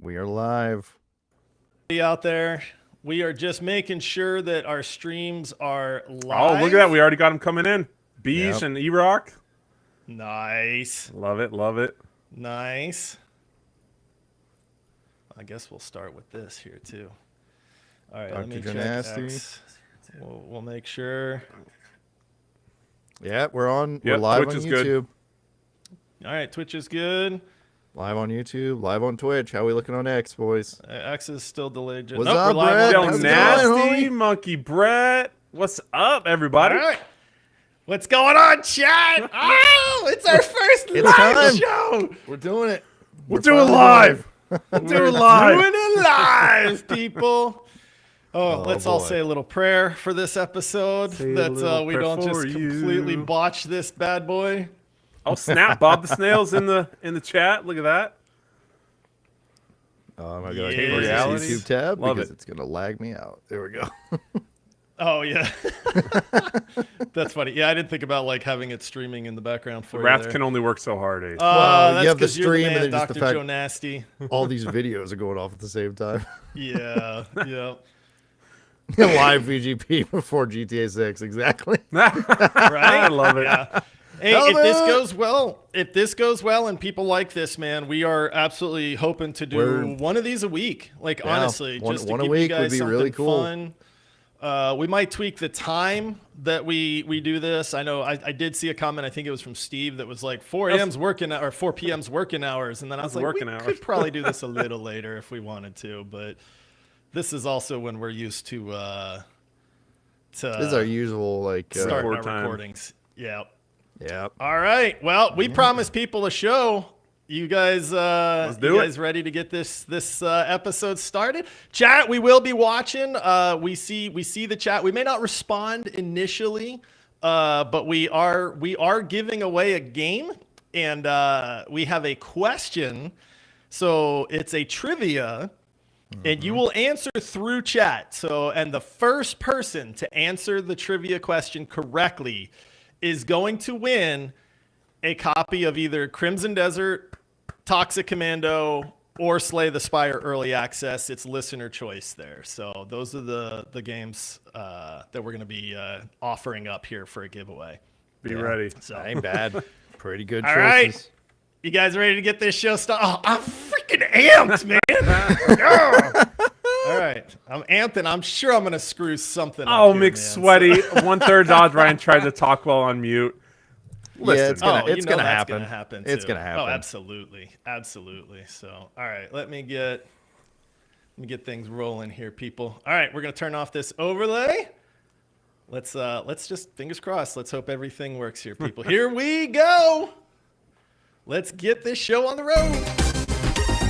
We are live. Out there, we are just making sure that our streams are live. Oh, look at that. We already got them coming in. Beesh and E-Rock. Nice. Love it, love it. Nice. I guess we'll start with this here, too. All right, let me check X. We'll make sure. Yeah, we're on. Yep, we're live Twitch on is YouTube. good. All right, Twitch is good. Live on YouTube, live on Twitch. How we looking on X, boys? X is still delayed. What's up, we're live Brett? on Yo, How's it nasty going, homie? monkey Brett. What's up, everybody? All right. What's going on, chat? Oh, it's our first It's live time. show. We're doing it. We're doing live. We're doing live. Doing it live, people. Oh, let's all boy. say a little prayer for this episode. Say a That little we prayer don't just for completely you. botch this bad boy. Oh, snap. Bob the Snail's in the chat. Look at that. I'm gonna go Yeah. to the Reality. YouTube tab Love because it. it's gonna lag me out. There we go. Oh yeah, that's funny. Yeah, I didn't think about like having it streaming in the background for you Rats there. can only work so hard, eh? Well, That's you have the 'cause you're stream and man, then just the Dr. fact- Joe Nasty. All these videos are going off at the same time. Yeah, yeah. Live VGP before GTA 6, exactly. Right? I love it. Yeah. Hey, Hell if this no. goes well, and people like this, man, we are absolutely hoping to do We're- one of these a week. Like Yeah, honestly, one- just to one a give week you guys would be something really cool. fun. We might tweak the time that we do this. I know I did see a comment. I think it was from Steve that was like 4 a.m.'s working or 4 p.m.'s working hours, and then I was like, Working we hours. could probably do this a little later if we wanted to, but this is also when we're used to This is our usual, like, starting Record our time. recordings. Yeah. yeah. All right. Well, we promised people a show. You guys, do you it. guys ready to get this episode started? Chat, we will be watching. We see the chat. We may not respond initially, but we are giving away a game, and we have a question. So it's a trivia. And you will answer through chat. So, and the first person to answer the trivia question correctly is going to win a copy of either Crimson Desert, Toxic Commando, or Slay the Spire Early Access. It's listener choice there. So those are the games that we're going to be offering up here for a giveaway. Be ready. So, Ain't bad. Pretty good all choices. right. You guys ready to get this show started? Oh, I'm freaking amped, man. Yeah. All right. I'm amped, and I'm sure I'm going to screw something Oh, up here, McSweaty. 1/3 odds Ryan tried to talk while on mute. Listen. Yeah, it's gonna, you it's know gonna that's happen. gonna happen. It's too. gonna happen. Oh, absolutely, absolutely. So, all right, let me get things rolling here, people. All right, we're gonna turn off this overlay. Let's just fingers crossed. Let's hope everything works here, people. Here we go. Let's get this show on the road.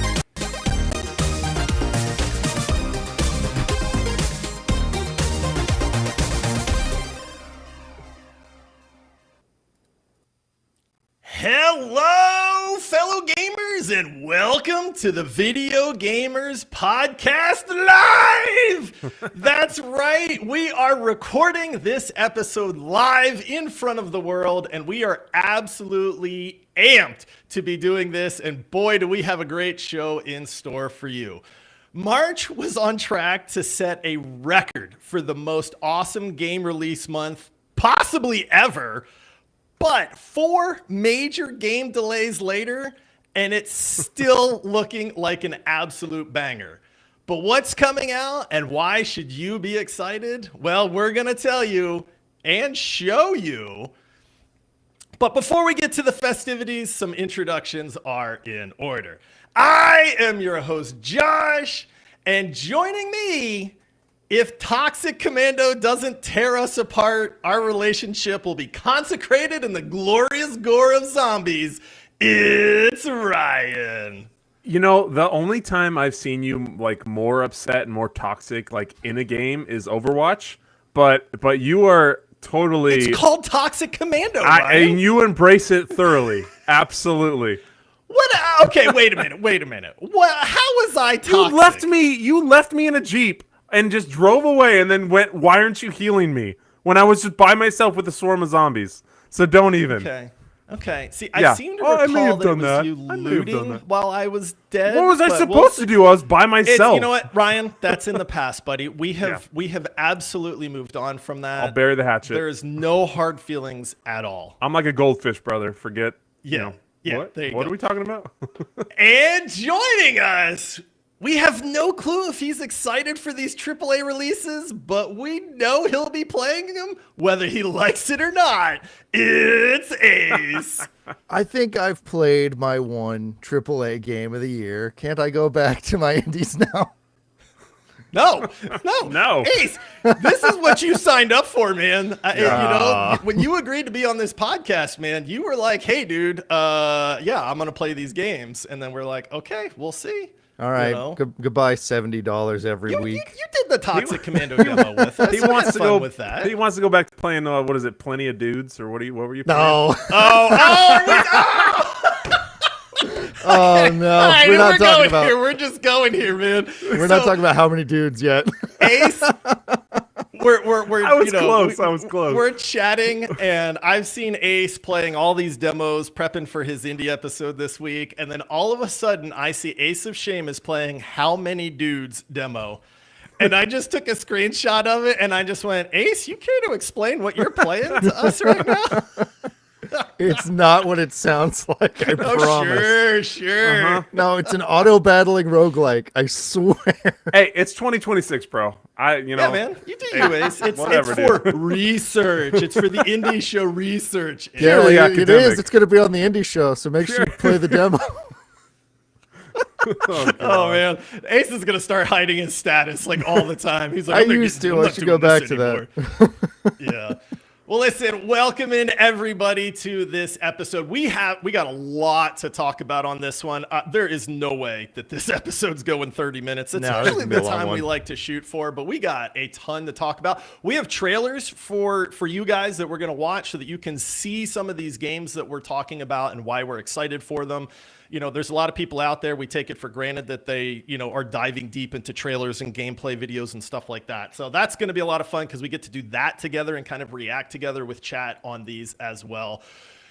Hello, fellow gamers, and welcome to the Video Gamers Podcast Live! That's right, we are recording this episode live in front of the world, and we are absolutely amped to be doing this, and boy, do we have a great show in store for you. March was on track to set a record for the most awesome game release month possibly ever. But 4 major game delays later, and it's still looking like an absolute banger. But what's coming out and why should you be excited? Well, we're going to tell you and show you. But before we get to the festivities, some introductions are in order. I am your host, Josh, and joining me, if Toxic Commando doesn't tear us apart, our relationship will be consecrated in the glorious gore of zombies. It's Ryan. You know, the only time I've seen you like more upset and more toxic like in a game is Overwatch, but you are totally It's called Toxic Commando, and Ryan. you embrace it thoroughly. Absolutely. What? Okay, wait a minute. What? How was I toxic? You left me in a Jeep and just drove away and then went, "Why aren't you healing me?" when I was just by myself with a swarm of zombies. So don't even. Okay. Okay. See, Yeah. I seem to Oh, I may recall have that it done was that. you I may have done looting that. while I was dead. What was I but supposed to do? I was by myself. You know what, Ryan? That's in the past, buddy. We have absolutely moved on from that. I'll bury the hatchet. There's no hard feelings at all. I'm like a goldfish, brother. Forget. Yeah. Yeah, What? there you What go. are we talking about? And joining us, we have no clue if he's excited for these AAA releases, but we know he'll be playing them whether he likes it or not. It's Ace. I think I've played my one AAA game of the year. Can't I go back to my indies now? No. No. Ace, this is what you signed up for, man. You know, when you agreed to be on this podcast, man, you were like, hey, dude, yeah, I'm going to play these games. And then we're like, okay, we'll see. All right, You know? goodbye $70 every You week. did the Toxic Commando demo with us. He wants to fun go with that. He wants to go back to playing. What is it? Plenty of Dudes, or what were you? Playing? No. Oh, Oh no. all right, We're not talking going about. here. We're just going here, man. We're not talking about how many dudes yet. Ace. We're I was you know, close. I was close. We're chatting, and I've seen Ace playing all these demos, prepping for his indie episode this week, and then all of a sudden, I see Ace of Shame is playing How Many Dudes demo. And I just took a screenshot of it, and I just went, Ace, you care to explain what you're playing to us right now? It's not what it sounds like, I Oh, promise. sure. No, it's an auto-battling roguelike, I swear. Hey, it's 2026, bro. Yeah, man. You do you, Ace. It's Whatever, for research. It's for the indie show research. Yeah, Purely it academic. is. It's going to be on the indie show, so make sure you play the demo. Oh man, Ace is gonna start hiding his status like all the time. He's like, I I'm not used getting- to. I'm I not should doing go back this to that. anymore. Yeah. Well, listen, welcoming everybody to this episode. We got a lot to talk about on this one. There is no way that this episode's going 30 minutes. It's No, it's usually gonna be the a long time we one. like to shoot for, but we got a ton to talk about. We have trailers for you guys that we're going to watch so that you can see some of these games that we're talking about and why we're excited for them. You know, there's a lot of people out there, we take it for granted that they, you know, are diving deep into trailers and gameplay videos and stuff like that. So that's going to be a lot of fun because we get to do that together and kind of react together with chat on these as well.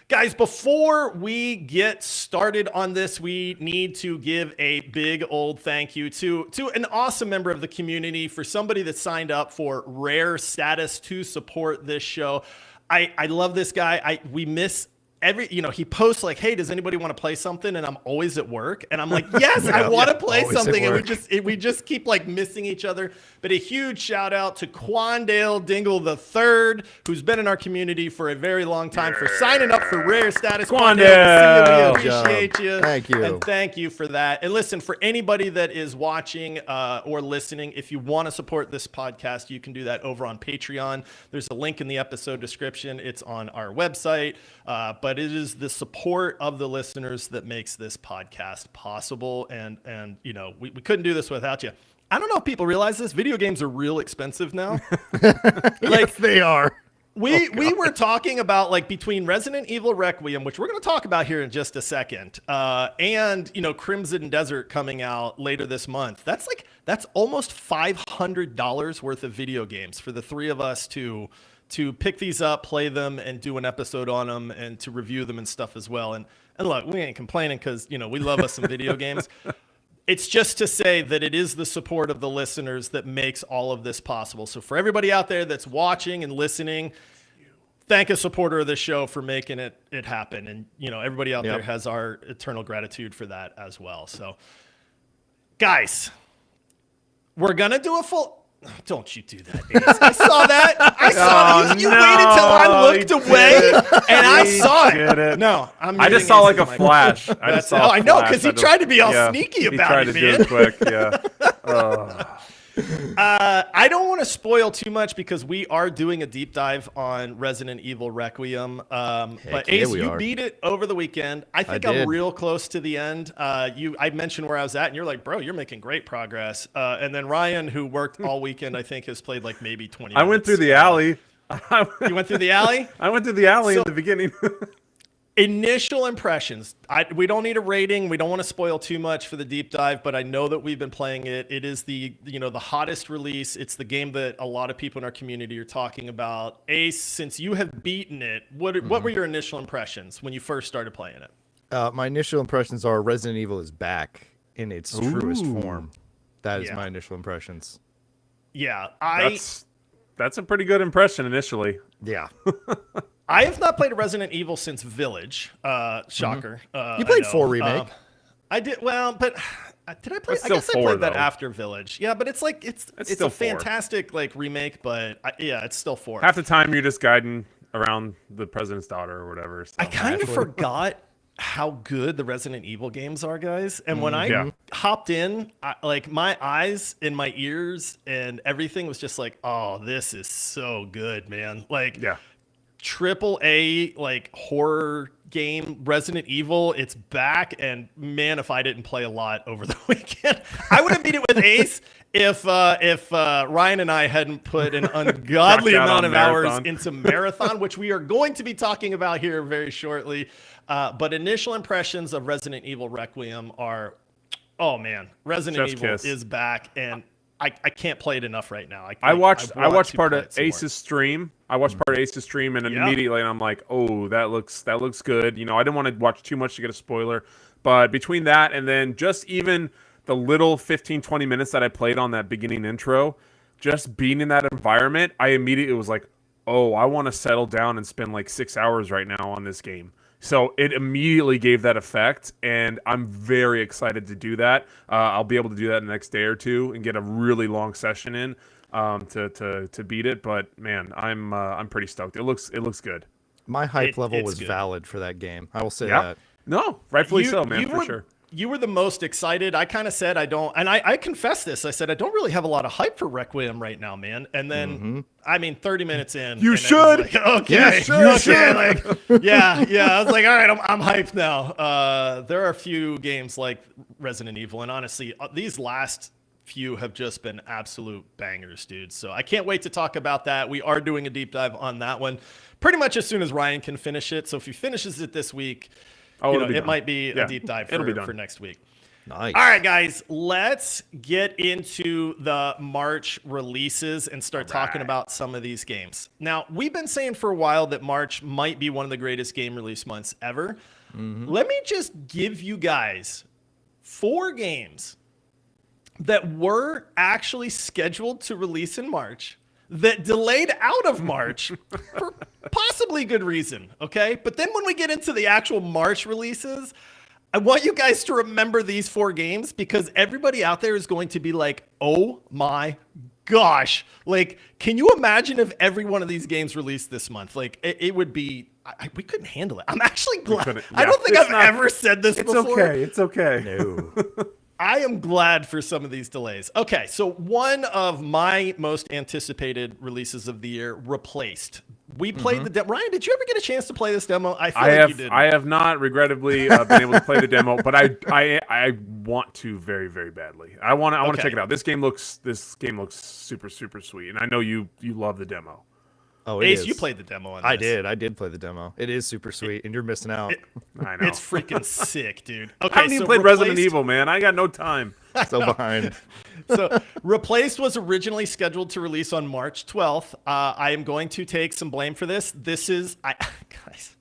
Guys, before we get started on this, we need to give a big old thank you to an awesome member of the community, for somebody that signed up for rare status to support this show. I love this guy. We miss he posts like, hey, does anybody want to play something? And I'm always at work. And I'm like, yes, I want to play always at something. And work. we just keep like missing each other. But a huge shout out to Quandale Dingle III, who's been in our community for a very long time, for signing up for rare status. Quandale! We appreciate you. Thank you. And thank you for that. And listen, for anybody that is watching or listening, if you want to support this podcast, you can do that over on Patreon. There's a link in the episode description. It's on our website. But it is the support of the listeners that makes this podcast possible. And you know, we couldn't do this without you. I don't know if people realize this. Video games are real expensive now. Yes, they are. We were talking about, like, between Resident Evil Requiem, which we're going to talk about here in just a second, and, you know, Crimson Desert coming out later this month. That's almost $500 worth of video games for the three of us to pick these up, play them, and do an episode on them, and to review them and stuff as well. And look, we ain't complaining because, you know, we love us some video games. It's just to say that it is the support of the listeners that makes all of this possible. So for everybody out there that's watching and listening, thank a supporter of this show for making it happen. And, you know, everybody out there has our eternal gratitude for that as well. So, guys, we're going to do a full... Don't you do that, Ace. I saw that. I saw that. You waited till I looked away, and I saw it. No, I just saw like a flash. I know, because he tried to be all sneaky about it, He tried to do it quick, yeah. I don't want to spoil too much because we are doing a deep dive on Resident Evil Requiem. But Ace, you beat it over the weekend. I think I'm real close to the end. I mentioned where I was at, and you're like, bro, you're making great progress. And then Ryan, who worked all weekend, I think has played like maybe 20 minutes. I went through the alley. You went through the alley? I went through the alley in the beginning. Initial impressions. We don't need a rating. We don't want to spoil too much for the deep dive, but I know that we've been playing it. It is the hottest release. It's the game that a lot of people in our community are talking about. Ace, since you have beaten it, what were your initial impressions when you first started playing it? My initial impressions are Resident Evil is back in its truest form. That is my initial impressions. Yeah, that's a pretty good impression initially. Yeah. I have not played a Resident Evil since Village. Shocker. You played 4 Remake. I did. Well, but did I play? It's I still guess 4, I played that though. after Village. Yeah, but it's like it's still a 4. fantastic like remake, but it's still 4. Half the time you're just guiding around the president's daughter or whatever. So. I kind of forgot how good the Resident Evil games are, guys. And when I hopped in, like my eyes and my ears and everything was just like, oh, this is so good, man. Like, triple A like horror game Resident Evil, it's back. And man, if I didn't play a lot over the weekend, I would have beat it with Ace if Ryan and I hadn't put an ungodly amount of hours into Marathon, which we are going to be talking about here very shortly. But initial impressions of Resident Evil Requiem are, oh man, Resident Evil is back, and I can't play it enough right now. I watched part of Ace's stream. I watched part of Ace's stream, and immediately I'm like, oh, that looks good. You know, I didn't want to watch too much to get a spoiler, but between that and then just even the little 15-20 minutes that I played on that beginning intro, just being in that environment, I immediately was like, oh, I want to settle down and spend like 6 hours right now on this game. So it immediately gave that effect, and I'm very excited to do that. I'll be able to do that in the next day or two and get a really long session in to beat it. But man, I'm pretty stoked. It looks good. My hype level was valid for that game. I will say that. No, rightfully so, man, for sure. You were the most excited. I kind of said I don't, and I confess this. I said I don't really have a lot of hype for Requiem right now, man. And then, I mean, 30 minutes in, you should. Like, okay, you should. Like, yeah. I was like, all right, I'm hyped now. There are a few games like Resident Evil, and honestly, these last few have just been absolute bangers, dude. So I can't wait to talk about that. We are doing a deep dive on that one pretty much as soon as Ryan can finish it. So if he finishes it this week, it might be a deep dive for next week. Nice. All right, guys, let's get into the March releases and start talking about some of these games. Now, we've been saying for a while that March might be one of the greatest game release months ever. Let me just give you guys 4 games that were actually scheduled to release in March that delayed out of March for possibly good reason, okay? But then when we get into the actual March releases, I want you guys to remember these 4 games because everybody out there is going to be like, oh my gosh. Like, can you imagine if every one of these games released this month? Like, it would be, we couldn't handle it. I'm actually glad. I don't think I've ever said this before. It's okay. No. I am glad for some of these delays. Okay, so one of my most anticipated releases of the year, Replaced. We played the demo. Ryan, did you ever get a chance to play this demo? I feel like you did. I have not regrettably been able to play the demo, but I want to very, very badly. I want to check it out. This game looks super, super sweet, and I know you love the demo. Oh, Ace, you played the demo on this. I did play the demo. It is super sweet, and you're missing out. I know. It's freaking sick, dude. Okay, I haven't even played Resident Evil, man. I got no time. So behind. So Replaced was originally scheduled to release on March 12th. I am going to take some blame for this. This is, guys,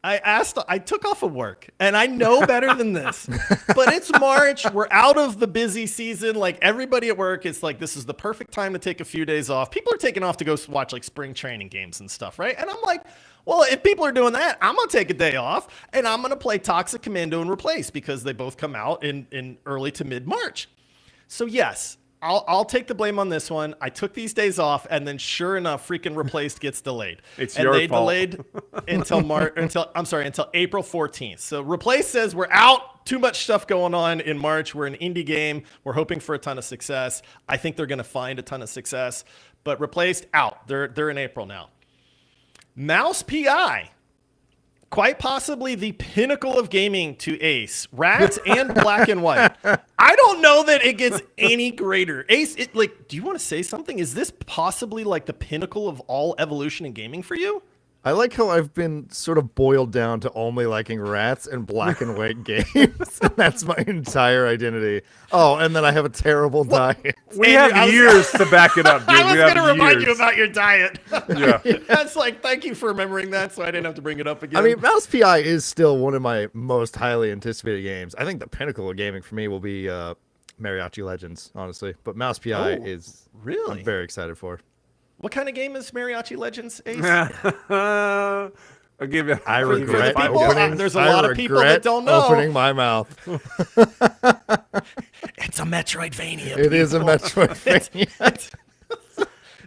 I took off of work, and I know better than this, but it's March. We're out of the busy season. Like everybody at work, it's like, this is the perfect time to take a few days off. People are taking off to go watch like spring training games and stuff, right? And I'm like, well, if people are doing that, I'm going to take a day off, and I'm going to play Toxic Commando and Replace because they both come out in early to mid-March. So yes, I'll take the blame on this one. I took these days off, and then sure enough, freaking Replaced gets delayed. It's and your they fault. delayed until April 14th. So Replaced says we're out. Too much stuff going on in March. We're an indie game. We're hoping for a ton of success. I think they're going to find a ton of success. But Replaced out. They're in April now. Mouse PI. Quite possibly the pinnacle of gaming to Ace, Rats, and Black and White. I don't know that it gets any greater. Ace, do you want to say something? Is this possibly like the pinnacle of all evolution in gaming for you? I like how I've been sort of boiled down to only liking rats and black and white games. And that's my entire identity. Oh, and then I have a terrible diet. We Andrew, have years to back it up, dude. I was We have going to remind you years. about your diet. Yeah. That's like, thank you for remembering that, so I didn't have to bring it up again. I mean, Mouse PI is still one of my most highly anticipated games. I think the pinnacle of gaming for me will be Mariachi Legends, honestly. But Mouse PI is really? I'm very excited for. What kind of game is Mariachi Legends, Ace? I'll give you. I I'll give you regret five people, points. opening, there's a I lot of people that regret don't know. opening my mouth. It's a Metroidvania. It is a people. Metroidvania.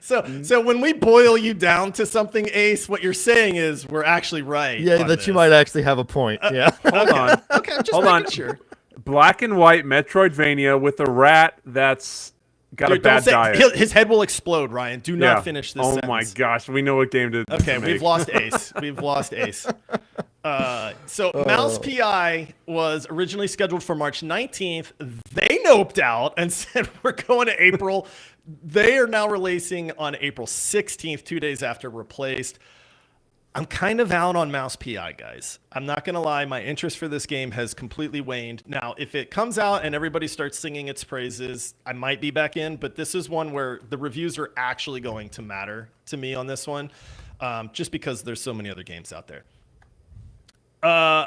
So when we boil you down to something, Ace, what you're saying is we're actually right. Yeah, on that you this. might actually have a point. Yeah. Hold on. Okay, I'm just Hold making on. sure. Black and white Metroidvania with a rat that's got Dude, a bad diet. his head will explode, Ryan. Do not Yeah. finish this Oh sentence. my gosh, we know what game to Okay, to we've make. lost Ace. We've lost Ace. So Mouse PI was originally scheduled for March 19th. They noped out and said we're going to April. They are now releasing on April 16th, 2 days after Replaced. I'm kind of out on Mouse PI, guys. I'm not going to lie. My interest for this game has completely waned. Now, if it comes out and everybody starts singing its praises, I might be back in. But this is one where the reviews are actually going to matter to me on this one, just because there's so many other games out there.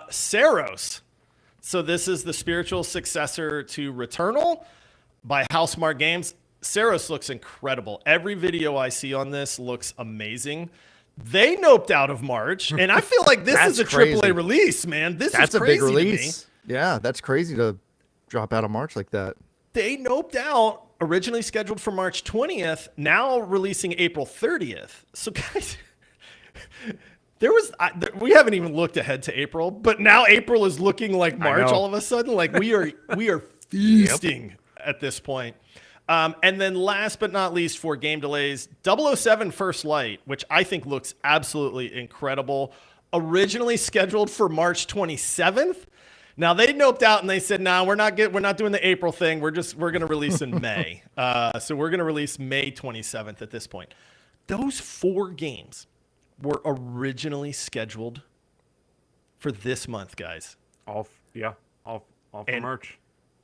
Saros. So this is the spiritual successor to Returnal by Housemarque Games. Saros looks incredible. Every video I see on this looks amazing. They noped out of March, and I feel like this is a That's crazy. AAA release, man. This That's is a crazy big to me. release. Yeah, that's crazy to drop out of March like that. They noped out, originally scheduled for March 20th, now releasing April 30th. So, guys, we haven't even looked ahead to April, but now April is looking like March know. all of a sudden. Like we are feasting at this point. And then last but not least for game delays, 007 First Light, which I think looks absolutely incredible. Originally scheduled for March 27th. Now they noped out and they said, "No, we're not doing the April thing. We're going to release in May." So we're going to release May 27th at this point. Those 4 games were originally scheduled for this month, guys. All for And- March.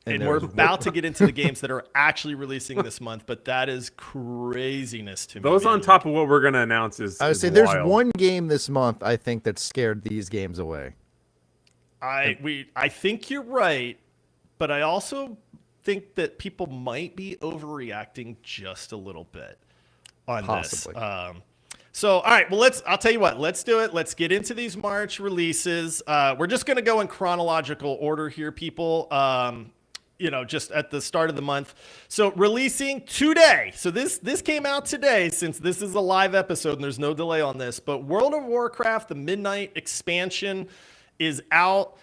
And there we're was- about to get into the games that are actually releasing this month, but that is craziness to me. Those on man. top of what we're gonna announce is. I would is say there's wild. one game this month I think that scared these games away. I think you're right, but I also think that people might be overreacting just a little bit on Possibly. this. So, all right, well, I'll tell you what, let's do it. Let's get into these March releases. We're just going to go in chronological order here, people. Just at the start of the month. So releasing today. So this came out today, since this is a live episode and there's no delay on this, but World of Warcraft, the Midnight expansion is out.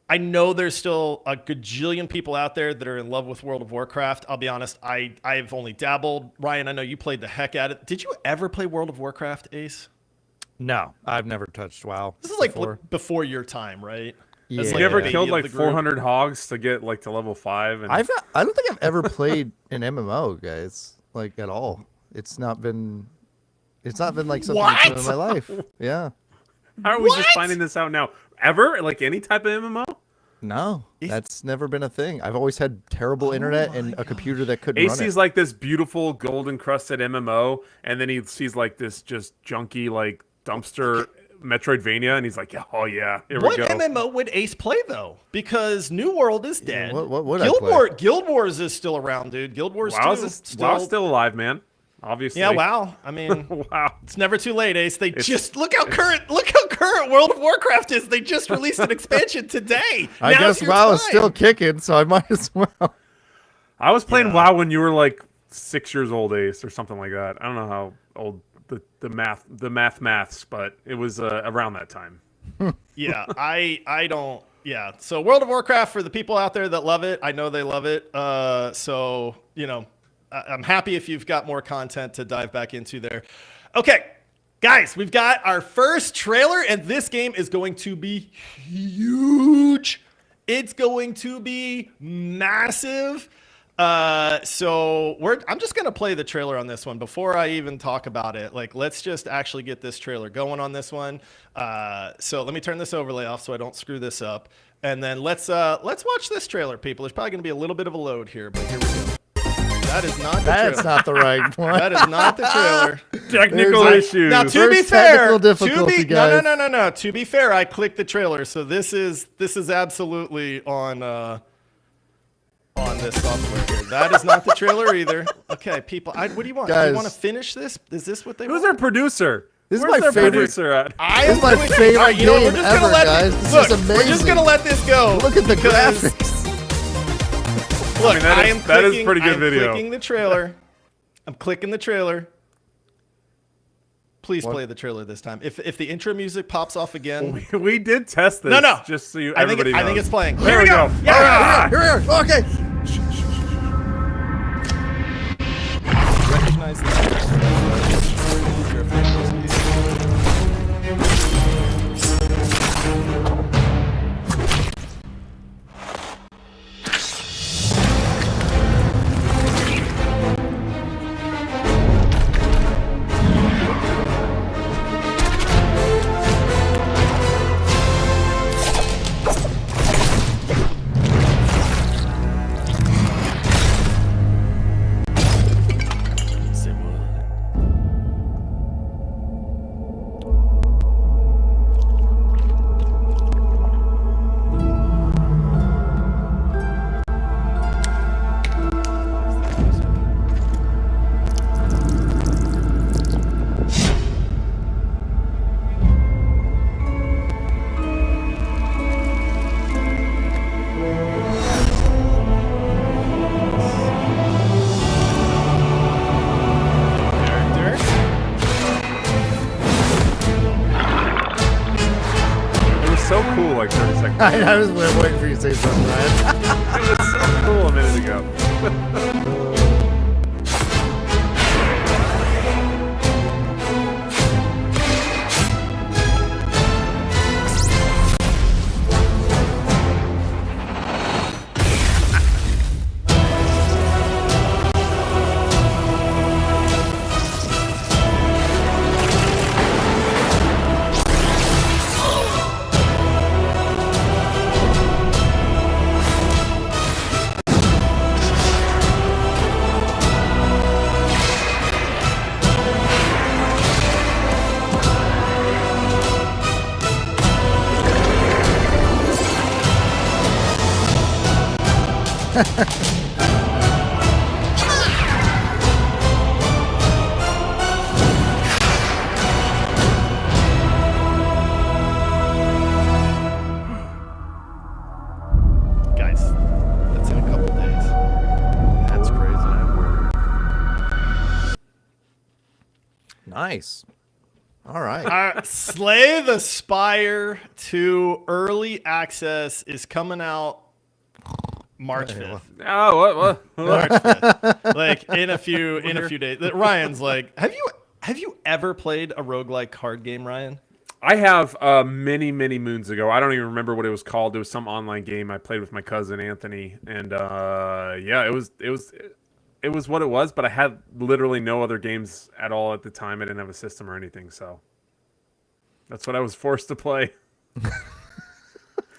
I know there's still a gajillion people out there that are in love with World of Warcraft. I'll be honest, I've only dabbled. Ryan, I know you played the heck out of it. Did you ever play World of Warcraft, Ace? No, I've never touched WoW. This is like before. before your time, right? Yeah. That's You ever the killed baby of like the group. 400 hogs to get like to level 5? And I don't think I've ever played an MMO, guys, like at all. It's not been like something that's been in my life. Yeah. how are we just What? finding this out now? Ever? Like any type of MMO? No, that's never been a thing. I've always had terrible internet and a computer that couldn't run AC's it. like this beautiful gold encrusted MMO, and then he sees like this just junky like dumpster Metroidvania, and he's like, "Yeah, oh yeah, here What we go." MMO would Ace play though? Because New World is dead. what would I Guild play? Guild Wars is still around, dude. Guild Wars WoW's 2 WoW's still alive, man. Obviously. Yeah, wow. I mean, Wow. it's never too late, Ace. They just look how current World of Warcraft is. They just released an expansion today. I Now's guess your WoW is time. still kicking, so I might as well. I was playing Yeah. WoW when you were like 6 years old, Ace, or something like that. I don't know how old the maths, but it was around that time. Yeah, I don't. Yeah, so World of Warcraft, for the people out there that love it, I know they love it. So I'm happy if you've got more content to dive back into there. Okay, guys, we've got our first trailer, and this game is going to be huge. It's going to be massive. I'm just gonna play the trailer on this one before I even talk about it. Like, let's just actually get this trailer going on this one. So let me turn this overlay off so I don't screw this up, and then let's watch this trailer, people. There's probably gonna be a little bit of a load here, but here we go. That is not the That's trailer. not the right one. That is not the trailer. Technical There's- issues. Now, to First be fair, technical difficulty, guys. no. To be fair, I clicked the trailer, so this is absolutely on this software here. That is not the trailer either. Okay, people, what do you want? Do Guys. you want to finish this? Is this what they Who's want? their producer? This is Where's my their favorite- producer at? I This is my clicking- favorite All right, you know what, game ever, guys. This look, is we're just amazing. gonna let this go. Look at the because- graphics. Look, that is pretty good I'm video. clicking the trailer. I'm clicking the trailer. Please play the trailer this time. If the intro music pops off again, We did test this. No. Just so you, I think everybody knows. it's playing. There we go. Yeah. Here we are. Okay. Recognize that. It was so cool like 30 seconds ago. I was waiting for you to say something, Ryan. It was so cool a minute ago. Guys, that's in a couple days. That's crazy. Nice. All right. Slay the Spire 2 early access is coming out March 5th. Oh, what? March 5th. Like in a few days. Ryan's like, have you ever played a roguelike card game, Ryan? I have many moons ago. I don't even remember what it was called. It was some online game I played with my cousin Anthony, and yeah, it was what it was. But I had literally no other games at all at the time. I didn't have a system or anything, so that's what I was forced to play.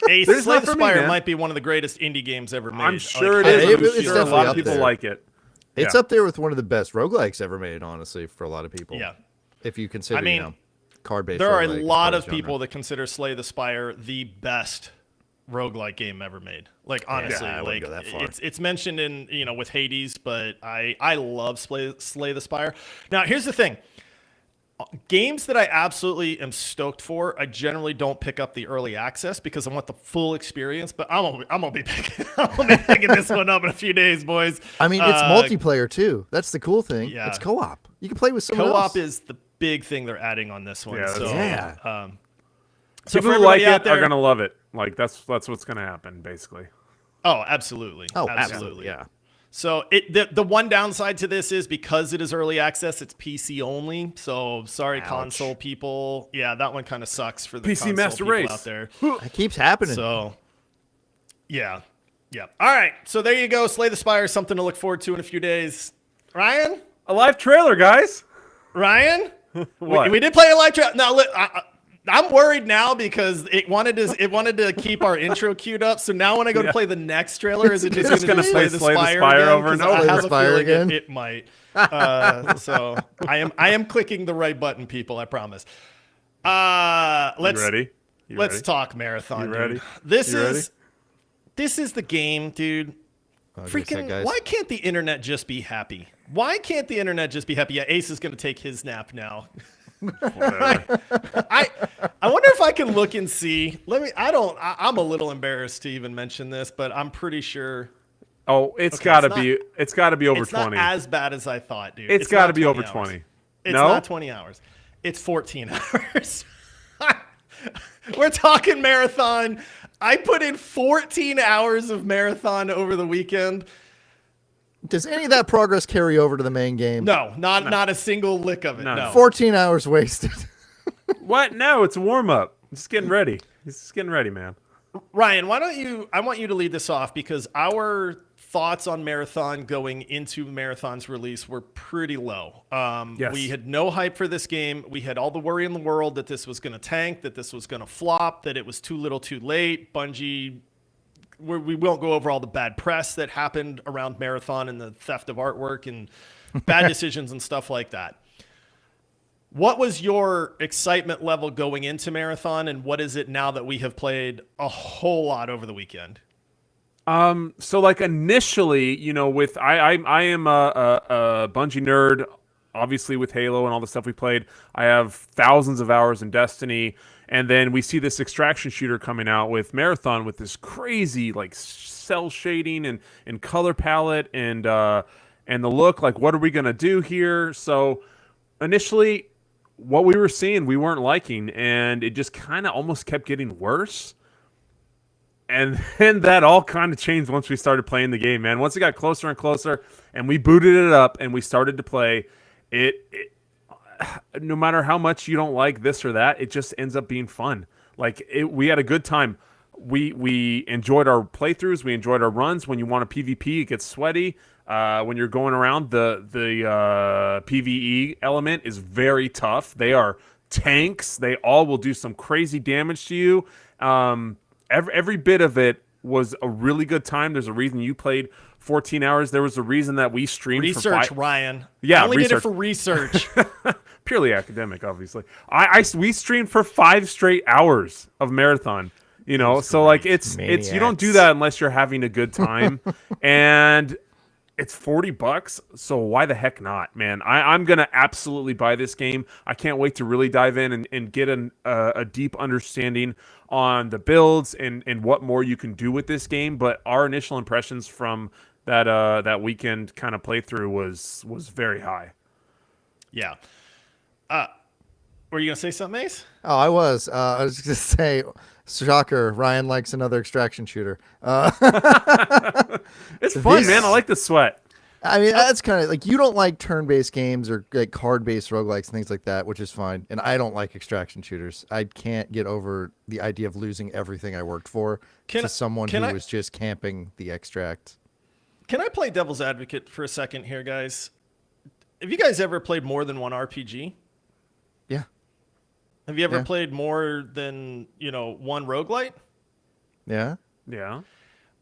Slay not the for me, Spire man. might be one of the greatest indie games ever made. I'm sure it Like, is. it- I'm it's sure a definitely lot of up people there. like it. It's Yeah. up there with one of the best roguelikes ever made, honestly, for a lot of people. Yeah. If you consider, I mean, you know, card-based. There are a roguelike as lot part of genre. people that consider Slay the Spire the best roguelike game ever made. Like honestly, I wouldn't like go that far. it's mentioned in with Hades, but I love Slay the Spire. Now here's the thing. Games that I absolutely am stoked for, I generally don't pick up the early access because I want the full experience. But I'm gonna be picking this one up in a few days, boys. I mean, it's multiplayer too. That's the cool thing. yeah. It's co-op. You can play with someone else. Co-op is the big thing they're adding on this one. Yeah, so, yeah. So People for who like everybody it out there, are gonna love it. Like that's what's gonna happen, basically. oh, absolutely. Oh, absolutely. Yeah. So the one downside to this is because it is early access, it's PC only. So sorry, Ouch. console people. Yeah, that one kind of sucks for the PC console Master people Race. out there. It keeps happening. So yeah, Yeah. All right. So there you go. Slay the Spire, something to look forward to in a few days. Ryan? A live trailer, guys. Ryan? What? We did play a live trailer. Now, I'm worried now because it wanted to keep our intro queued up. So now when I go to play the next trailer, is it just going to play the Spire again? over and 'Cause I over? have a Spire feeling again? it might. So I am clicking the right button, people. I promise. Let's You ready? Let's talk marathon. You ready? Dude. This You is the game, dude. Freaking! guys. Why can't the internet just be happy? Why can't the internet just be happy? Yeah, Ace is going to take his nap now. I wonder if I can look and see. I'm a little embarrassed to even mention this, but I'm pretty sure Oh, it's Okay, gotta it's be. It's gotta be over it's 20. not as bad as I thought, dude. It's gotta not be over 20 hours. 20. It's No? not 20 hours. It's 14 hours. We're talking marathon. I put in 14 hours of marathon over the weekend. Does any of that progress carry over to the main game? No, not a single lick of it. No. No. 14 hours wasted. What? No, it's a warm up. Just getting ready. Just getting ready, man. Ryan, I want you to lead this off because our thoughts on Marathon going into Marathon's release were pretty low. Yes. We had no hype for this game. We had all the worry in the world that this was going to tank, that this was going to flop, that it was too little too late. Bungie, we won't go over all the bad press that happened around Marathon and the theft of artwork and bad decisions and stuff like that. What was your excitement level going into Marathon, and what is it now that we have played a whole lot over the weekend? So like initially, you know, with I am a Bungie nerd, obviously with Halo and all the stuff we played. I have thousands of hours in Destiny, and then we see this extraction shooter coming out with Marathon with this crazy like cell shading and color palette and the look. Like, what are we gonna do here? So initially, what we were seeing, we weren't liking, and it just kind of almost kept getting worse. And then that all kind of changed once we started playing the game, man. Once it got closer and closer, and we booted it up and we started to play, it no matter how much you don't like this or that, it just ends up being fun. Like, we had a good time. We enjoyed our playthroughs. We enjoyed our runs. When you want a PvP, it gets sweaty. When you're going around, the PvE element is very tough. They are tanks. They all will do some crazy damage to you. Every bit of it was a really good time. There's a reason you played 14 hours. There was a reason that we streamed Research, for Ryan. Yeah, I only did it research. for research. Purely academic, obviously. We streamed for 5 straight hours of Marathon. You know, so like it's you don't do Maniacs. that unless you're having a good time, and it's $40. So why the heck not, man? I'm gonna absolutely buy this game. I can't wait to really dive in and get a deep understanding on the builds and what more you can do with this game. But our initial impressions from that weekend kind of playthrough was very high. Yeah. Were you gonna say something, Ace? Oh, I was going to say, shocker, Ryan likes another extraction shooter. It's fun, This- man. I like the sweat. I mean, that's kind of like, you don't like turn-based games or like card-based roguelikes and things like that, which is fine. And I don't like extraction shooters. I can't get over the idea of losing everything I worked for to someone who was just camping the extract. Can I play devil's advocate for a second here, guys? Have you guys ever played more than one RPG? Yeah. Have you ever Yeah. played more than, one roguelite? Yeah. Yeah.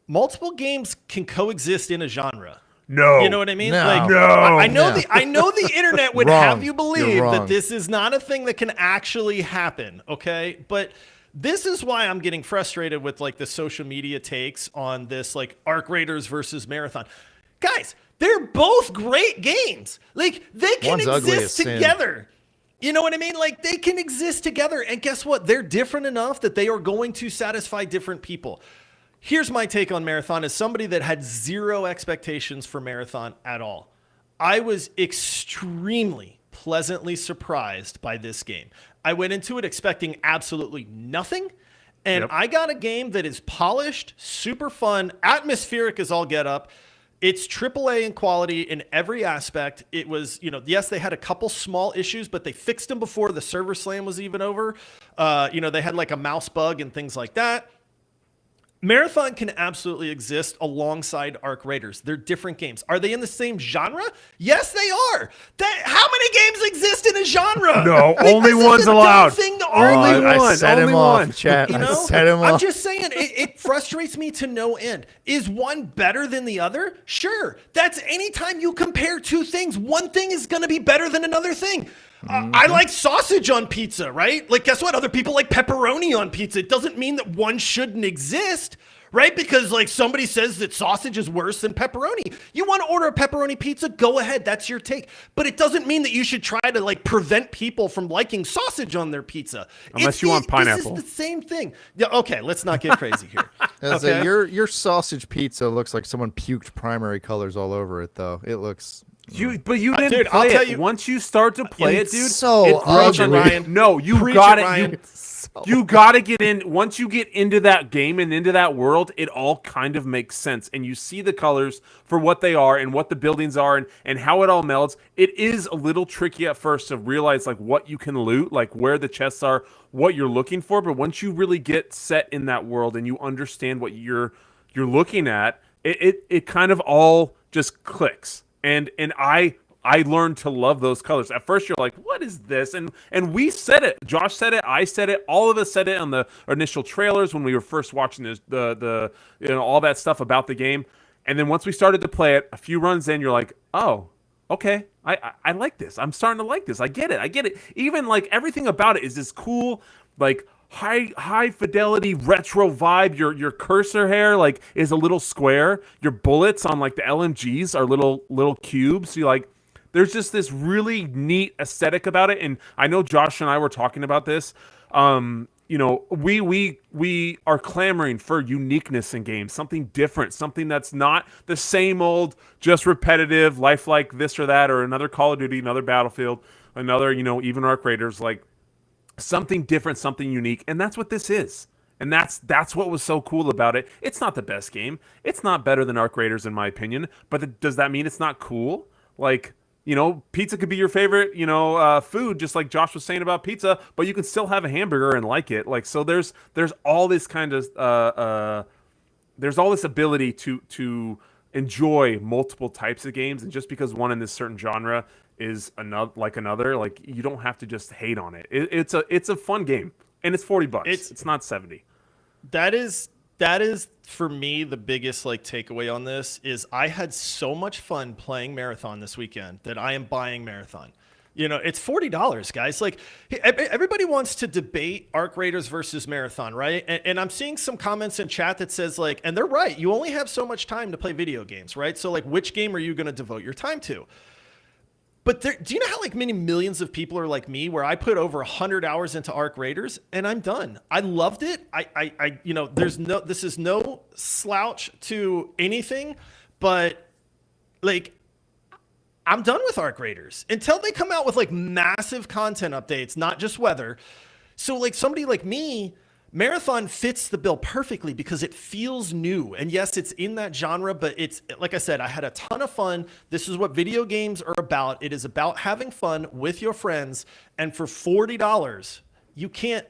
Multiple games can coexist in a genre. No. You know what I mean? No. Like, No. I know No. I know the internet would Wrong. have you You're believe wrong. that this is not a thing that can actually happen, okay? But this is why I'm getting frustrated with like the social media takes on this, like Arc Raiders versus Marathon. Guys, they're both great games. Like, they can One's ugly as exist sin. together. You know what I mean? Like, they can exist together. And guess what? They're different enough that they are going to satisfy different people. Here's my take on Marathon as somebody that had zero expectations for Marathon at all. I was extremely pleasantly surprised by this game. I went into it expecting absolutely nothing, and Yep. I got a game that is polished, super fun, atmospheric as all get up. It's AAA in quality in every aspect. It was, yes, they had a couple small issues, but they fixed them before the server slam was even over. They had like a mouse bug and things like that. Marathon can absolutely exist alongside Arc Raiders. They're different games. Are they in the same genre? Yes, they are. How many games exist in a genre? No, only one's allowed. Only I one. set him off, chat. You know? I set him I'm off. just saying, it frustrates me to no end. Is one better than the other? Sure. That's anytime you compare two things, one thing is going to be better than another thing. I like sausage on pizza, right? Like, guess what? Other people like pepperoni on pizza. It doesn't mean that one shouldn't exist, right? Because like somebody says that sausage is worse than pepperoni. You want to order a pepperoni pizza? Go ahead. That's your take. But it doesn't mean that you should try to like prevent people from liking sausage on their pizza. Unless you want pineapple. This is the same thing. Yeah. Okay. Let's not get crazy here. Okay. Your sausage pizza looks like someone puked primary colors all over it, though. It looks. But you didn't dude, play I'll tell it. you- Once you start to play it, It's dude, so it grows on ugly. Ryan. No, you Preach got it, it. Ryan. You got to get in. Once you get into that game and into that world, it all kind of makes sense. And you see the colors for what they are and what the buildings are and how it all melds. It is a little tricky at first to realize like what you can loot, like where the chests are, what you're looking for. But once you really get set in that world and you understand what you're looking at, it kind of all just clicks. And I learned to love those colors. At first, you're like, "What is this?" And we said it. Josh said it. I said it. All of us said it on the initial trailers when we were first watching the all that stuff about the game. And then once we started to play it, a few runs in, you're like, "Oh, okay, I like this. I'm starting to like this. I get it. Even like everything about it is this cool, like high fidelity retro vibe. Your cursor hair like is a little square. Your bullets on like the LMGs are little cubes. So you like." There's just this really neat aesthetic about it, and I know Josh and I were talking about this. We are clamoring for uniqueness in games, something different, something that's not the same old, just repetitive, lifelike this or that, or another Call of Duty, another Battlefield, another, even Arc Raiders, like something different, something unique, and that's what this is. And that's what was so cool about it. It's not the best game. It's not better than Arc Raiders, in my opinion, but does that mean it's not cool? Like, pizza could be your favorite, food, just like Josh was saying about pizza, but you can still have a hamburger and like it. Like, so there's all this kind of, there's all this ability to enjoy multiple types of games. And just because one in this certain genre is another, like you don't have to just hate on it. It's a fun game and it's $40. It's not 70. That is for me the biggest like takeaway on this is I had so much fun playing Marathon this weekend that I am buying Marathon. It's $40, guys. Like everybody wants to debate Arc Raiders versus Marathon, right? And I'm seeing some comments in chat that says like, and they're right, you only have so much time to play video games, right? So like, which game are you going to devote your time to? But do you know how like many millions of people are like me, where I put over 100 hours into Arc Raiders and I'm done. I loved it. This is no slouch to anything, but like I'm done with Arc Raiders until they come out with like massive content updates, not just weather. So like somebody like me, Marathon fits the bill perfectly because it feels new. And yes, it's in that genre, but it's like I said, I had a ton of fun. This is what video games are about. It is about having fun with your friends. And for $40, you can't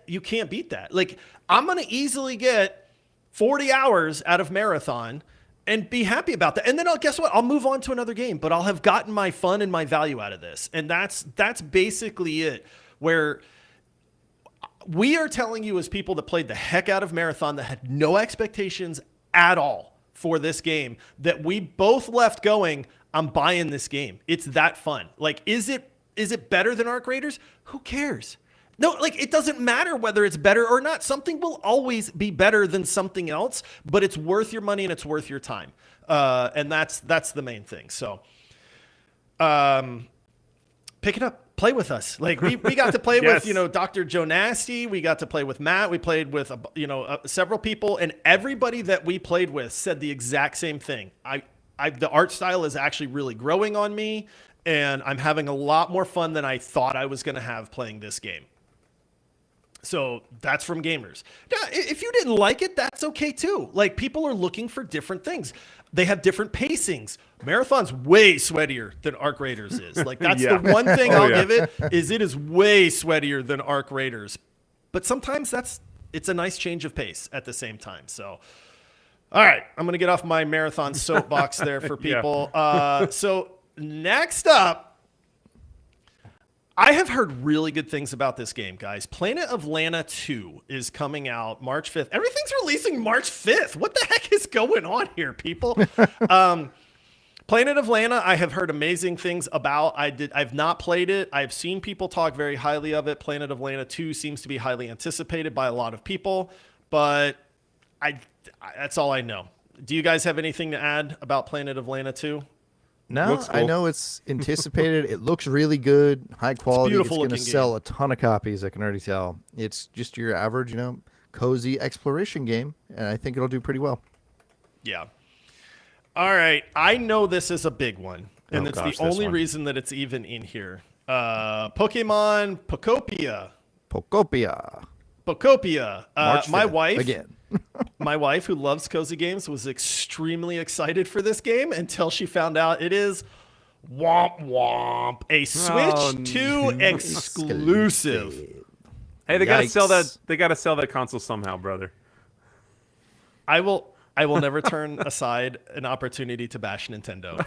beat that. Like I'm going to easily get 40 hours out of Marathon and be happy about that. And then guess what? I'll move on to another game, but I'll have gotten my fun and my value out of this. And that's basically it, where we are telling you as people that played the heck out of Marathon, that had no expectations at all for this game, that we both left going, I'm buying this game. It's that fun. Like, is it better than Arc Raiders? Who cares? No, like it doesn't matter whether it's better or not. Something will always be better than something else, but it's worth your money and it's worth your time. And that's the main thing. So, pick it up. Play with us. Like we got to play Yes. with, Dr. Joe Nasty. We got to play with Matt. We played with, several people, and everybody that we played with said the exact same thing. The art style is actually really growing on me, and I'm having a lot more fun than I thought I was going to have playing this game. So that's from gamers. Now, if you didn't like it, that's okay too. Like people are looking for different things. They have different pacings. Marathon's way sweatier than Arc Raiders is. Like that's Yeah. the one thing I'll yeah. give it is way sweatier than Arc Raiders. But sometimes it's a nice change of pace at the same time. So All right, I'm going to get off my marathon soapbox there for people. So next up, I have heard really good things about this game, guys. Planet of Lana 2 is coming out March 5th. Everything's releasing March 5th. What the heck is going on here, people? Planet of Lana, I have heard amazing things about. I've not played it. I've seen people talk very highly of it. Planet of Lana 2 seems to be highly anticipated by a lot of people, but that's all I know. Do you guys have anything to add about Planet of Lana 2? No, Cool. I know it's anticipated. It looks really good, high quality. It's going to sell a ton of copies. I can already tell. It's just your average, cozy exploration game, and I think it'll do pretty well. Yeah. All right. I know this is a big one, and it's the only reason that it's even in here. Pokemon Pokopia. My wife again. My wife, who loves cozy games, was extremely excited for this game until she found out it is a Switch 2 exclusive. Hey, they gotta sell that. They gotta sell that console somehow, brother. I will never turn aside an opportunity to bash Nintendo.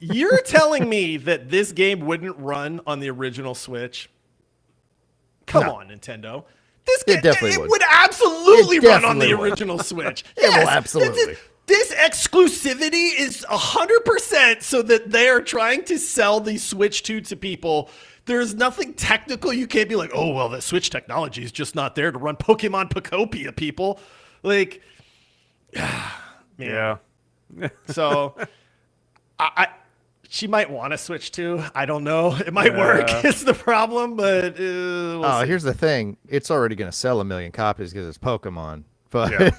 You're telling me that this game wouldn't run on the original Switch? Come on, Nintendo. It would absolutely run on the original Switch. Yes, well, absolutely. This exclusivity is 100% so that they are trying to sell the Switch 2 to people. There's nothing technical. You can't be like, oh, well, the Switch technology is just not there to run Pokemon Pokopia, people. Like, man. Yeah. So, she might want to Switch 2. I don't know. It might work. It's the problem, but we'll see. Here's the thing. It's already going to sell 1 million copies because it's Pokemon. But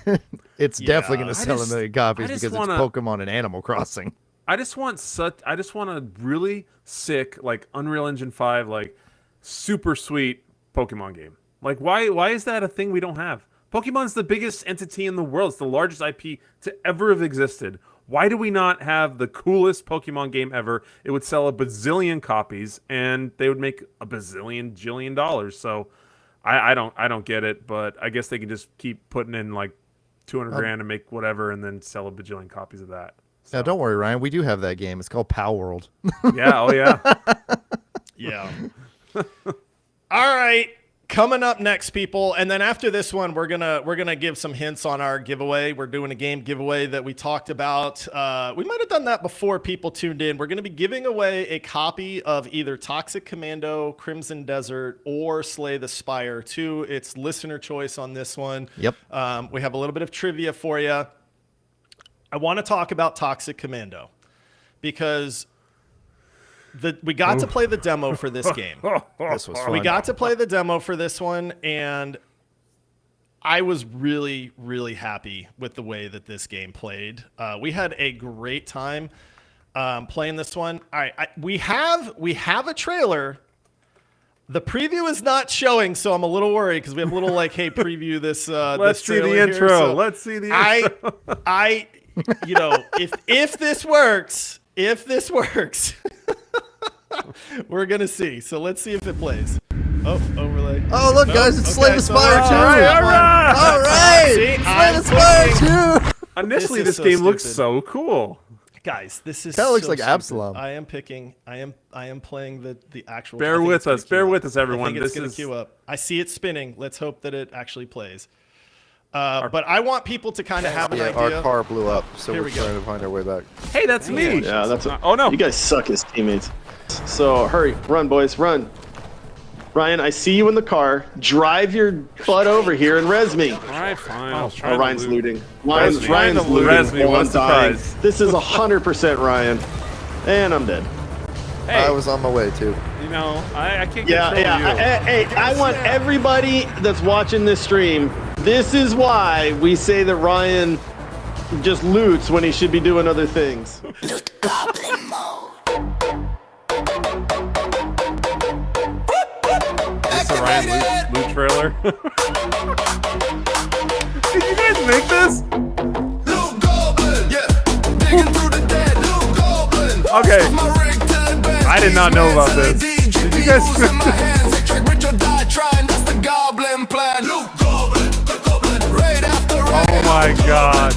it's definitely going to sell 1 million copies because it's Pokemon and Animal Crossing. I just want a really sick, like, Unreal Engine 5, like, super sweet Pokemon game. Like, why is that a thing we don't have? Pokemon's the biggest entity in the world. It's the largest IP to ever have existed. Why do we not have the coolest Pokemon game ever? It would sell a bazillion copies, and they would make a jillion dollars. So, I don't get it. But I guess they can just keep putting in like 200 grand and make whatever, and then sell a bajillion copies of that. So. Now, don't worry, Ryan. We do have that game. It's called Pal World. Yeah. Oh yeah. Yeah. All right. Coming up next, people, and then after this one, we're gonna give some hints on our giveaway. We're doing a game giveaway that we talked about. We might have done that before people tuned in. We're gonna be giving away a copy of either Toxic Commando, Crimson Desert, or Slay the Spire 2. It's listener choice on this one. Yep. We have a little bit of trivia for you. I want to talk about Toxic Commando because we got to play the demo for this game. This was fun. We got to play the demo for this one, and I was really, really happy with the way that this game played. We had a great time playing this one. All right, we have a trailer. The preview is not showing, so I'm a little worried because we have a little like, hey, preview this. Let's see the intro. So Let's see the intro. If this works, we're gonna see. So let's see if it plays. Oh, overlay. Oh, look, guys, it's Slay the Spire 2. All right. Slay the Spire 2. Initially, this game looks so cool. Guys, this is That looks like stupid. Absalom. I am playing the actual. Bear with us, everyone. I think it's gonna queue up. I see it spinning. Let's hope that it actually plays. But I want people to kind of have an idea. Our car blew up, so Here we're we go. trying to find our way back. Hey, that's me. Yeah, that's what. Oh no. You guys suck as teammates. So hurry, run, boys, run. Ryan, I see you in the car. Drive your butt over here and res me. All right, fine. I'll try Oh, to Ryan's loot. looting. Ryan's looting. Res me, while what a I'm dying. surprise. This is 100% Ryan, and I'm dead. Hey, I was on my way too. you know, I can't Yeah, control you. Hey, I want everybody that's watching this stream. This is why we say that Ryan just loots when he should be doing other things. Loot Goblin mode. It's a Ryan loot trailer. Did you guys make this? Loot Goblin. Yeah. Digging through the dead. Loot Goblin. Okay. My rig to the bed. I did not know about this. Did you guys? in my hands. They track Richard die trying. That's the Goblin plan. Loot Goblin. The Goblin. Raid after raid. Oh my my god.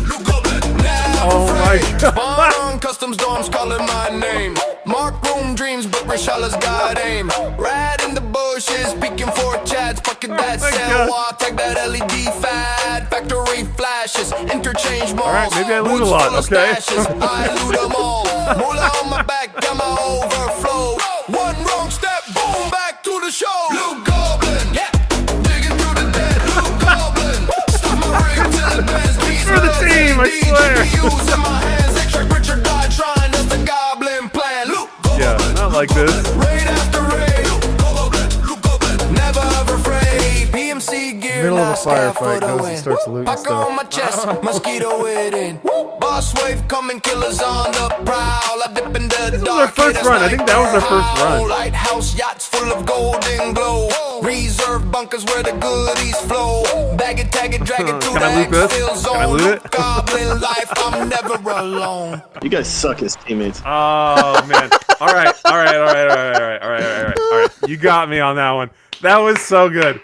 Oh my god. Spawn on customs dorms calling my name. Mark room dreams, but Rashalla's got aim. Rat in the bushes, peeking for chats. Pocket that my cell God. wall, take that LED fad. Factory flashes, interchange malls. right, maybe I loot a Boots lot, full of okay? stashes, I loot them all. Moolah on my back, got my overflow. One wrong step, boom, back to the show. Luke Goblin, yeah. Digging through the dead, Luke Goblin. Stop my rig till it bends. For the team, I swear. GPUs in my hands, extract Richard die trying. That's the Goblin plan. Luke Yeah, not like this. Raid after raid, never ever afraid. PMC gear, Middle of a now scout firefight, for the goes and win. starts looting Pack stuff. on my chest, mosquito hidden. Boss wave coming, killers on the prowl. I dip in the was our dark. first haters run. I like think that was our first how. run. Lighthouse yachts full of golden glow. Reserve bunkers where the goodies flow. Bag it, tag it, drag it to Can I the loot this? exfil Can I zone. loot it? Goblin life, I'm never alone. You guys suck as teammates. Oh man. All right. You got me on that one. That was so good.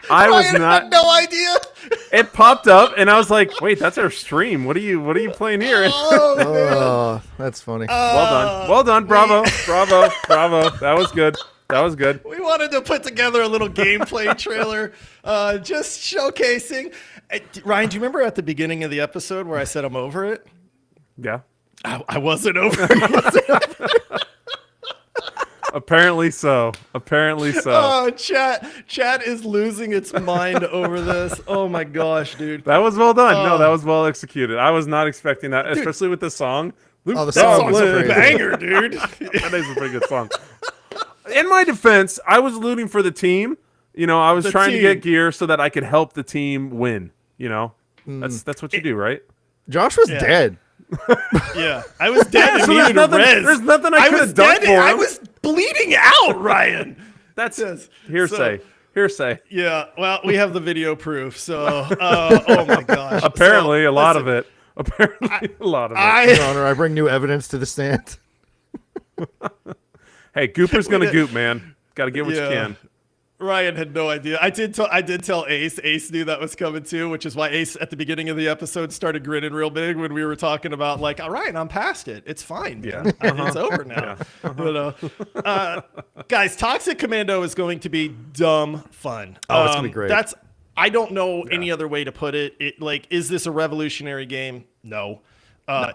I was Ryan not. had no idea. It popped up, and I was like, "Wait, that's our stream. What are you playing here?" Oh, that's funny. Well done. Bravo. That was good. We wanted to put together a little gameplay trailer, just showcasing. Ryan, do you remember at the beginning of the episode where I said I'm over it? Yeah. I wasn't over it. Apparently so. Oh, chat is losing its mind over this. Oh my gosh, dude. That was well done. No, that was well executed. I was not expecting that, especially with the song. Oh, the That song song's was a crazy. banger, dude. That is a pretty good song. In my defense, I was looting for the team. You know, I was The trying to team. get gear so that I could help the team win. You know, that's what you do, right? Josh was Yeah. dead. Yeah, I was dead and so there's needed a nothing- res. there's nothing I could've was done dead. for I him. was bleeding out, Ryan. That's Yes. hearsay. Hearsay. Yeah, well, we have the video proof, so oh my gosh. Apparently, So, a lot listen, of it. Apparently, a lot of it. Your I Honor, I bring new evidence to the stand. Hey, Gooper's gonna goop, man. Got to get what you Yeah. can. Ryan had no idea. I did tell Ace. Ace knew that was coming too, which is why Ace at the beginning of the episode started grinning real big when we were talking about like, all right, I'm past it. It's fine. Man. Yeah. It's over now. You know? Guys, Toxic Commando is going to be dumb fun. Oh, it's gonna be great. I don't know any other way to put it. Is this a revolutionary game? No.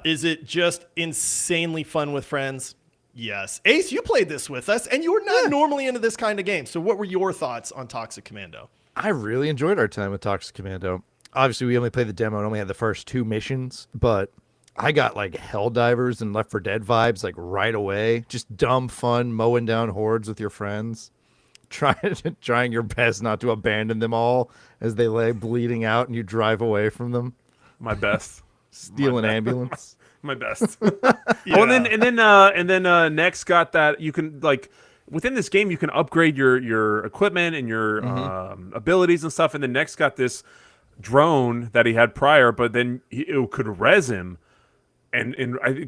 Is it just insanely fun with friends? Yes. Ace, you played this with us, and you were not normally into this kind of game. So what were your thoughts on Toxic Commando? I really enjoyed our time with Toxic Commando. Obviously, we only played the demo and only had the first 2 missions, but I got like Helldivers and Left 4 Dead vibes like right away. Just dumb fun, mowing down hordes with your friends, trying your best not to abandon them all as they lay bleeding out and you drive away from them. My best. Steal an ambulance. My best. Oh, and then next got that you can like within this game you can upgrade your equipment and your abilities and stuff. And then next got this drone that he had prior, but then it could res him. And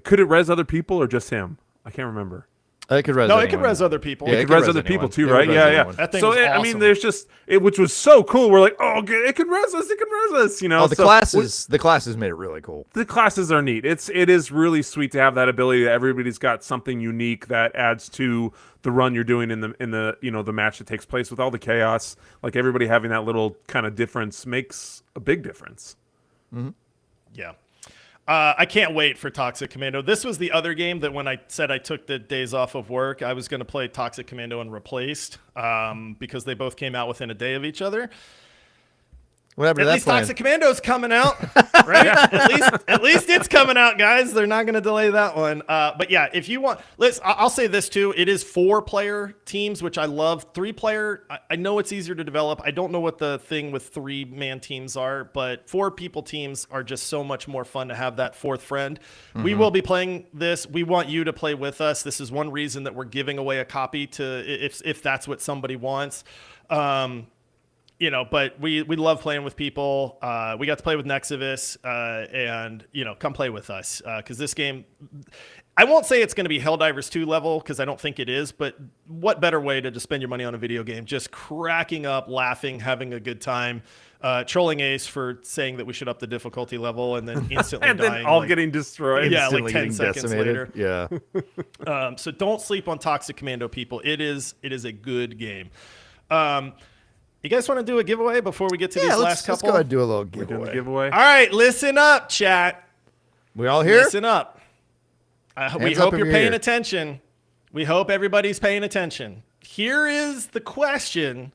could it res other people or just him? I can't remember. It could res No, anyone. it can res other people. Yeah, It it could could res res other anyone. people too, It could right? res Yeah, anyone. That thing So was I mean, awesome. there's just which was so cool. We're like, oh, okay, it can res us. It can res us. You know, Oh, the So- classes made it really cool. the classes are neat. It is really sweet to have that ability that everybody's got something unique that adds to the run you're doing in the the match that takes place with all the chaos. Like everybody having that little kind of difference makes a big difference. Yeah. I can't wait for Toxic Commando. This was the other game that when I said I took the days off of work, I was going to play Toxic Commando and Replaced because they both came out within a day of each other. What happened At to that least plan? Toxic Commando's coming out, right? At least it's coming out, guys. They're not going to delay that one. But yeah, if you want, I'll say this too. It is 4-player teams, which I love. 3-player, I know it's easier to develop. I don't know what the thing with 3-man teams are, but 4-people teams are just so much more fun to have that fourth friend. We will be playing this. We want you to play with us. This is one reason that we're giving away a copy to if that's what somebody wants. But we love playing with people. We got to play with Nexavis, and come play with us because this game. I won't say it's going to be Helldivers 2 level because I don't think it is, but what better way to just spend your money on a video game? Just cracking up, laughing, having a good time, trolling Ace for saying that we should up the difficulty level and then instantly And dying. then all like, getting destroyed. Yeah, like Instantly 10 getting seconds decimated. later. Yeah. So don't sleep on Toxic Commando, people. It is a good game. You guys want to do a giveaway before we get to these last Let's couple? go ahead and do a little Doing the giveaway. giveaway. All right, listen up, chat. We all here? Listen up. We Hands hope up if you're you're paying here. attention. We hope everybody's paying attention. Here is the question.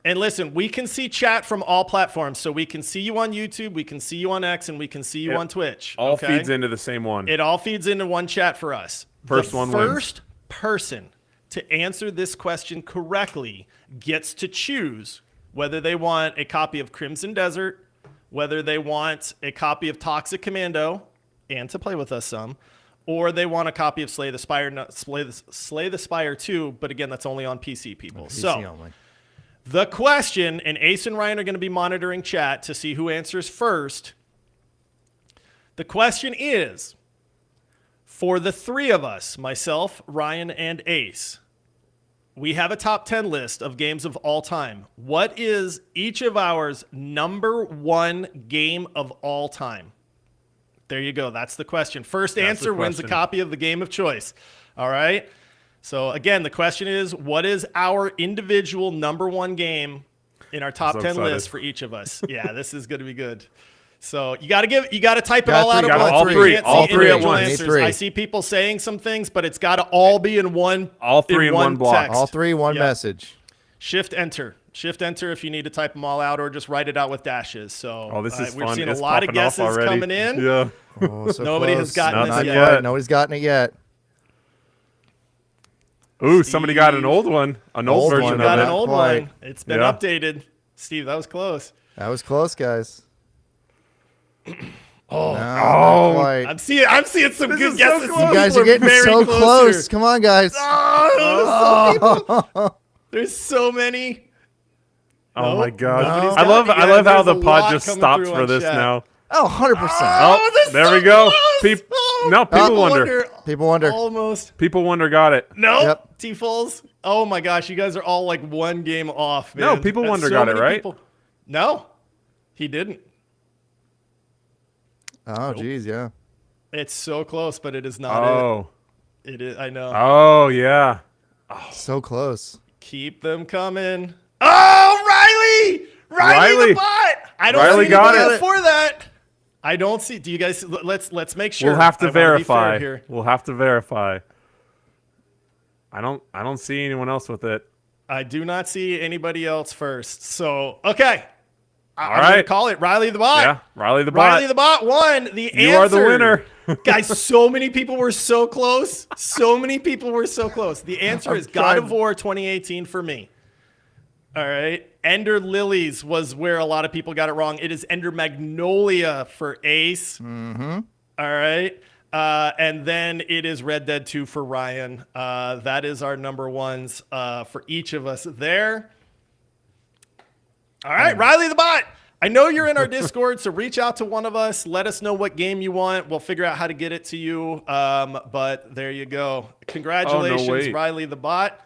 And listen, we can see chat from all platforms. So we can see you on YouTube, we can see you on X, and we can see you on Twitch. All okay? feeds into the same one. It all feeds into one chat for us. First the one wins. First person to answer this question correctly gets to choose whether they want a copy of Crimson Desert, whether they want a copy of Toxic Commando, and to play with us some, or they want a copy of Slay the Spire 2, but again, that's only on PC, people. PC So only. the question, and Ace and Ryan are going to be monitoring chat to see who answers first. The question is, for the three of us, myself, Ryan, and Ace, we have a top 10 list of games of all time. What is each of ours number one game of all time? There you go. That's the question. First That's answer the wins a question. copy of the game of choice. All right? So again, the question is, what is our individual number one game in our top so 10 excited. list for each of us? Yeah, this is going to be good. So you got to type it all out three, at got once. all You three, can't all see three at individual once. answers. Three. I see people saying some things, but it's got to all be in one. All three in one block. text. All three, one Yep. message. Shift enter. Shift enter if you need to type them all out, or just write it out with dashes. So Oh, this is we're fun. seeing It's a lot of popping off guesses already. coming in. Yeah. Oh, so Nobody has close. gotten No, this not yet. yet. Nobody's gotten it yet. Ooh, somebody got an old one. An old Old version one, of Got it. an old Quite. one. It's been Yeah. updated. Steve, that was close. That was close, guys. Oh, Oh. I'm seeing some good is so guesses. close. You Some guys people are getting very so close. here. Come on, guys. There's so many. Oh Nope, my god. nobody's I got love it I yet. love how There's the a pod lot just coming stopped through for on this chat. now. Oh, 100%. Oh, this is there so we go. close. No, people wonder. People wonder. Almost. People wonder got it. No. Yep. T-Fulls. Oh my gosh, you guys are all like one game off, man. No, People That's Wonder so got it, many right? people- No, he didn't. Oh, geez, yeah. It's so close, but it is not Oh. it. It is. I know. Oh yeah. So close. Keep them coming. Oh, Riley! Riley the bot! I don't Riley see got anybody it. before that. I don't see. Do you guys? Let's make sure. We'll have I to wanna be verify. fair here. We'll have to verify. I don't see anyone else with it. I do not see anybody else first. So okay. I'm right. gonna call it Riley the bot. Yeah, Riley the Riley bot. the bot won the answer. You are the winner. Guys, so many people were so close. So many people were so close. The answer is God of War 2018 for me. All right. Ender Lilies was where a lot of people got it wrong. It is Ender Magnolia for Ace. Mm-hmm. All right. And then it is Red Dead 2 for Ryan. That is our number ones for each of us there. All right, Riley the bot. I know you're in our Discord, so reach out to one of us. Let us know what game you want. We'll figure out how to get it to you. But there you go. Congratulations, wait. Riley the bot.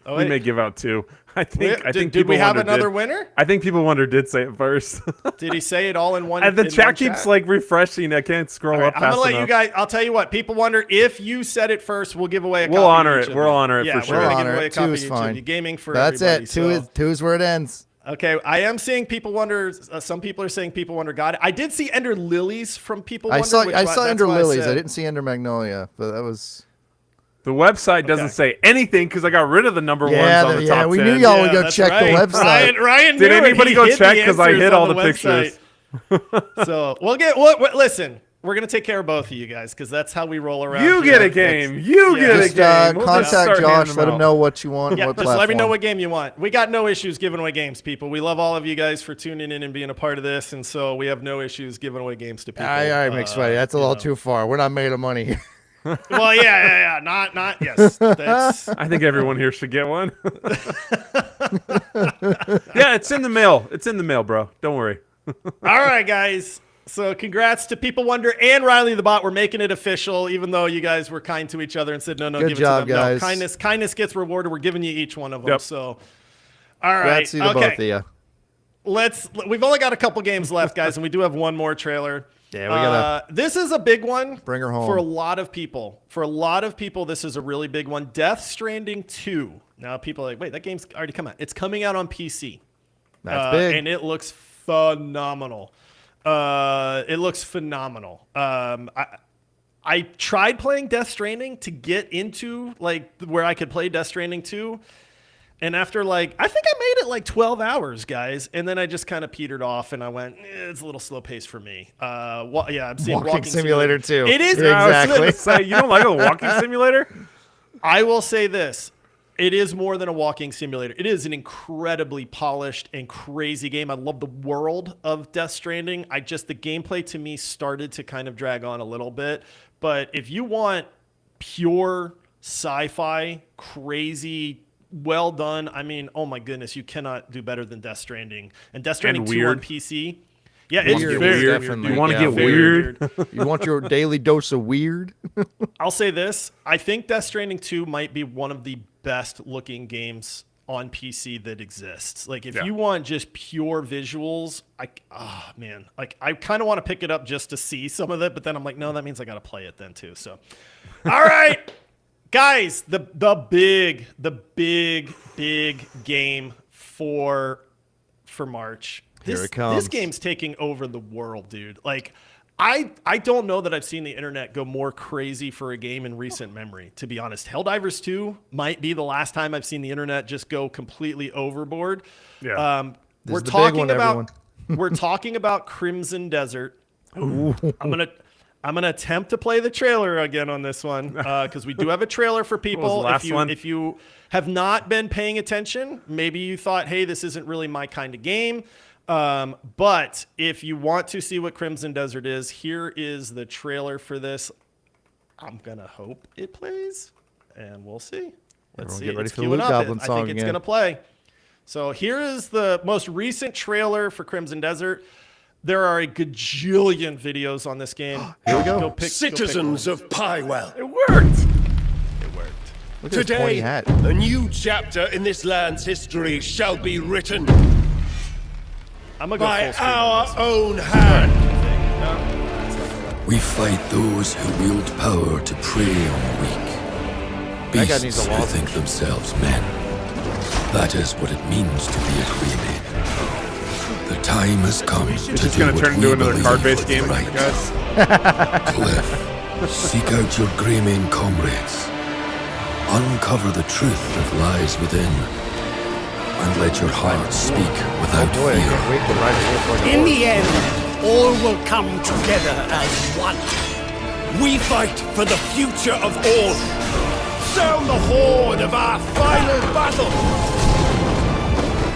Oh, We may give out two. I think did People we have Wonder another did. winner? I think People Wonder did say it first. Did he say it all in one? And the in chat one keeps like refreshing. I can't scroll All right, up I'm fast gonna let enough. you guys. I'll tell you what. People wonder if you said it first. We'll give away a. We'll copy honor each it. of We'll you. honor it Yeah, for we're sure. gonna We'll give honor away a it. Two copy is of fine. you. Gaming for That's everybody. it. Two is where it ends. Okay, I am seeing People Wonder. Some people are saying People Wonder got it. I did see Ender Lilies from People Wonder. I saw that's Ender why Lilies. I said- didn't see Ender Magnolia, but that was. The website doesn't Okay. say anything because I got rid of the number Yeah, ones on the top we 10. knew y'all would Yeah, go that's check right. the website. Ryan Did knew it. anybody He go hid check? the 'Cause I answers hid on all the website. pictures. So we'll get. Listen, we're gonna take care of both of you guys because that's how we roll around. You here. get a game. You get a Just game. We'll just contact start Josh. handing them Let him out. know what you want. Yeah, what just let me know platform. what game you want. We got no issues giving away games, people. We love all of you guys for tuning in and being a part of this, and so we have no issues giving away games to people. All right, Mix Sweaty. That's a you little know. too far. We're not made of money. Well, yeah. Not yes. That's I think everyone here should get one. Yeah, it's in the mail. It's in the mail, bro. Don't worry. all right, guys. So congrats to People Wonder and Riley the Bot. We're making it official, even though you guys were kind to each other and said, no, Good give job, it to them. guys. No, kindness gets rewarded. We're giving you each one of them. Yep. So, all right. Congrats to both of you. We've only got a couple games left, guys, and we do have one more trailer. Yeah, we gotta this is a big one. bring her home. For a lot of people. For a lot of people, this is a really big one. Death Stranding 2. Now people are like, wait, that game's already come out. It's coming out on PC. That's big. And it looks phenomenal. It looks phenomenal. I tried playing Death Stranding to get into like where I could play Death Stranding 2. And after I think I made it like 12 hours, guys. And then I just kind of petered off and I went, it's a little slow pace for me. I'm seeing Walking Simulator 2. It is. Yeah, I was exactly. gonna say, you don't like a walking simulator? I will say this. It is more than a walking simulator. It is an incredibly polished and crazy game. I love the world of Death Stranding. The gameplay to me started to kind of drag on a little bit. But if you want pure sci-fi, crazy, well done, I mean, oh my goodness, you cannot do better than Death Stranding. And Death Stranding 2 on weird. PC. Yeah, it's Weird, very weird. definitely. You want to Yeah, get Very weird? You want your daily dose of weird? I'll say this. I think Death Stranding 2 might be one of the best looking games on PC that exists. Like, if Yeah. you want just pure visuals, I kind of want to pick it up just to see some of it, but then I'm like, no, that means I got to play it then too. So, all right, guys, the big game for March. Here it comes. This game's taking over the world, dude. Like, I don't know that I've seen the internet go more crazy for a game in recent memory, to be honest. Helldivers 2 might be the last time I've seen the internet just go completely overboard. Yeah. We're is the big talking one, about we're talking about Crimson Desert. I'm gonna attempt to play the trailer again on this one because we do have a trailer for people. last one? If you have not been paying attention, maybe you thought, hey, this isn't really my kind of game. But if you want to see what Crimson Desert is, here is the trailer for this. I'm gonna hope it plays, and we'll see. Let's Everyone see. get ready It's for the queuing Loot up. Goblin I song think it's again. gonna play. So here is the most recent trailer for Crimson Desert. There are a gajillion videos on this game. Here we go. Citizens of Pywell, It worked. Look at his pointy today hat. a new chapter in this land's history shall be written I'm gonna go by full screen on our this. own hand. We fight those who wield power to prey on the weak. That guy needs Beasts a who lozenge. think themselves men. That is what it means to be a Cremaid. The time has come to It's just do gonna what turn we into another believe card-based is game, right. guys. Cliff, seek out your Greymane comrades. Uncover the truth that lies within. And let your heart speak without Boy, I fear. can't wait to ride a wolf like a In horse. the end, all will come together as one. We fight for the future of all. Sound the horn of our final battle.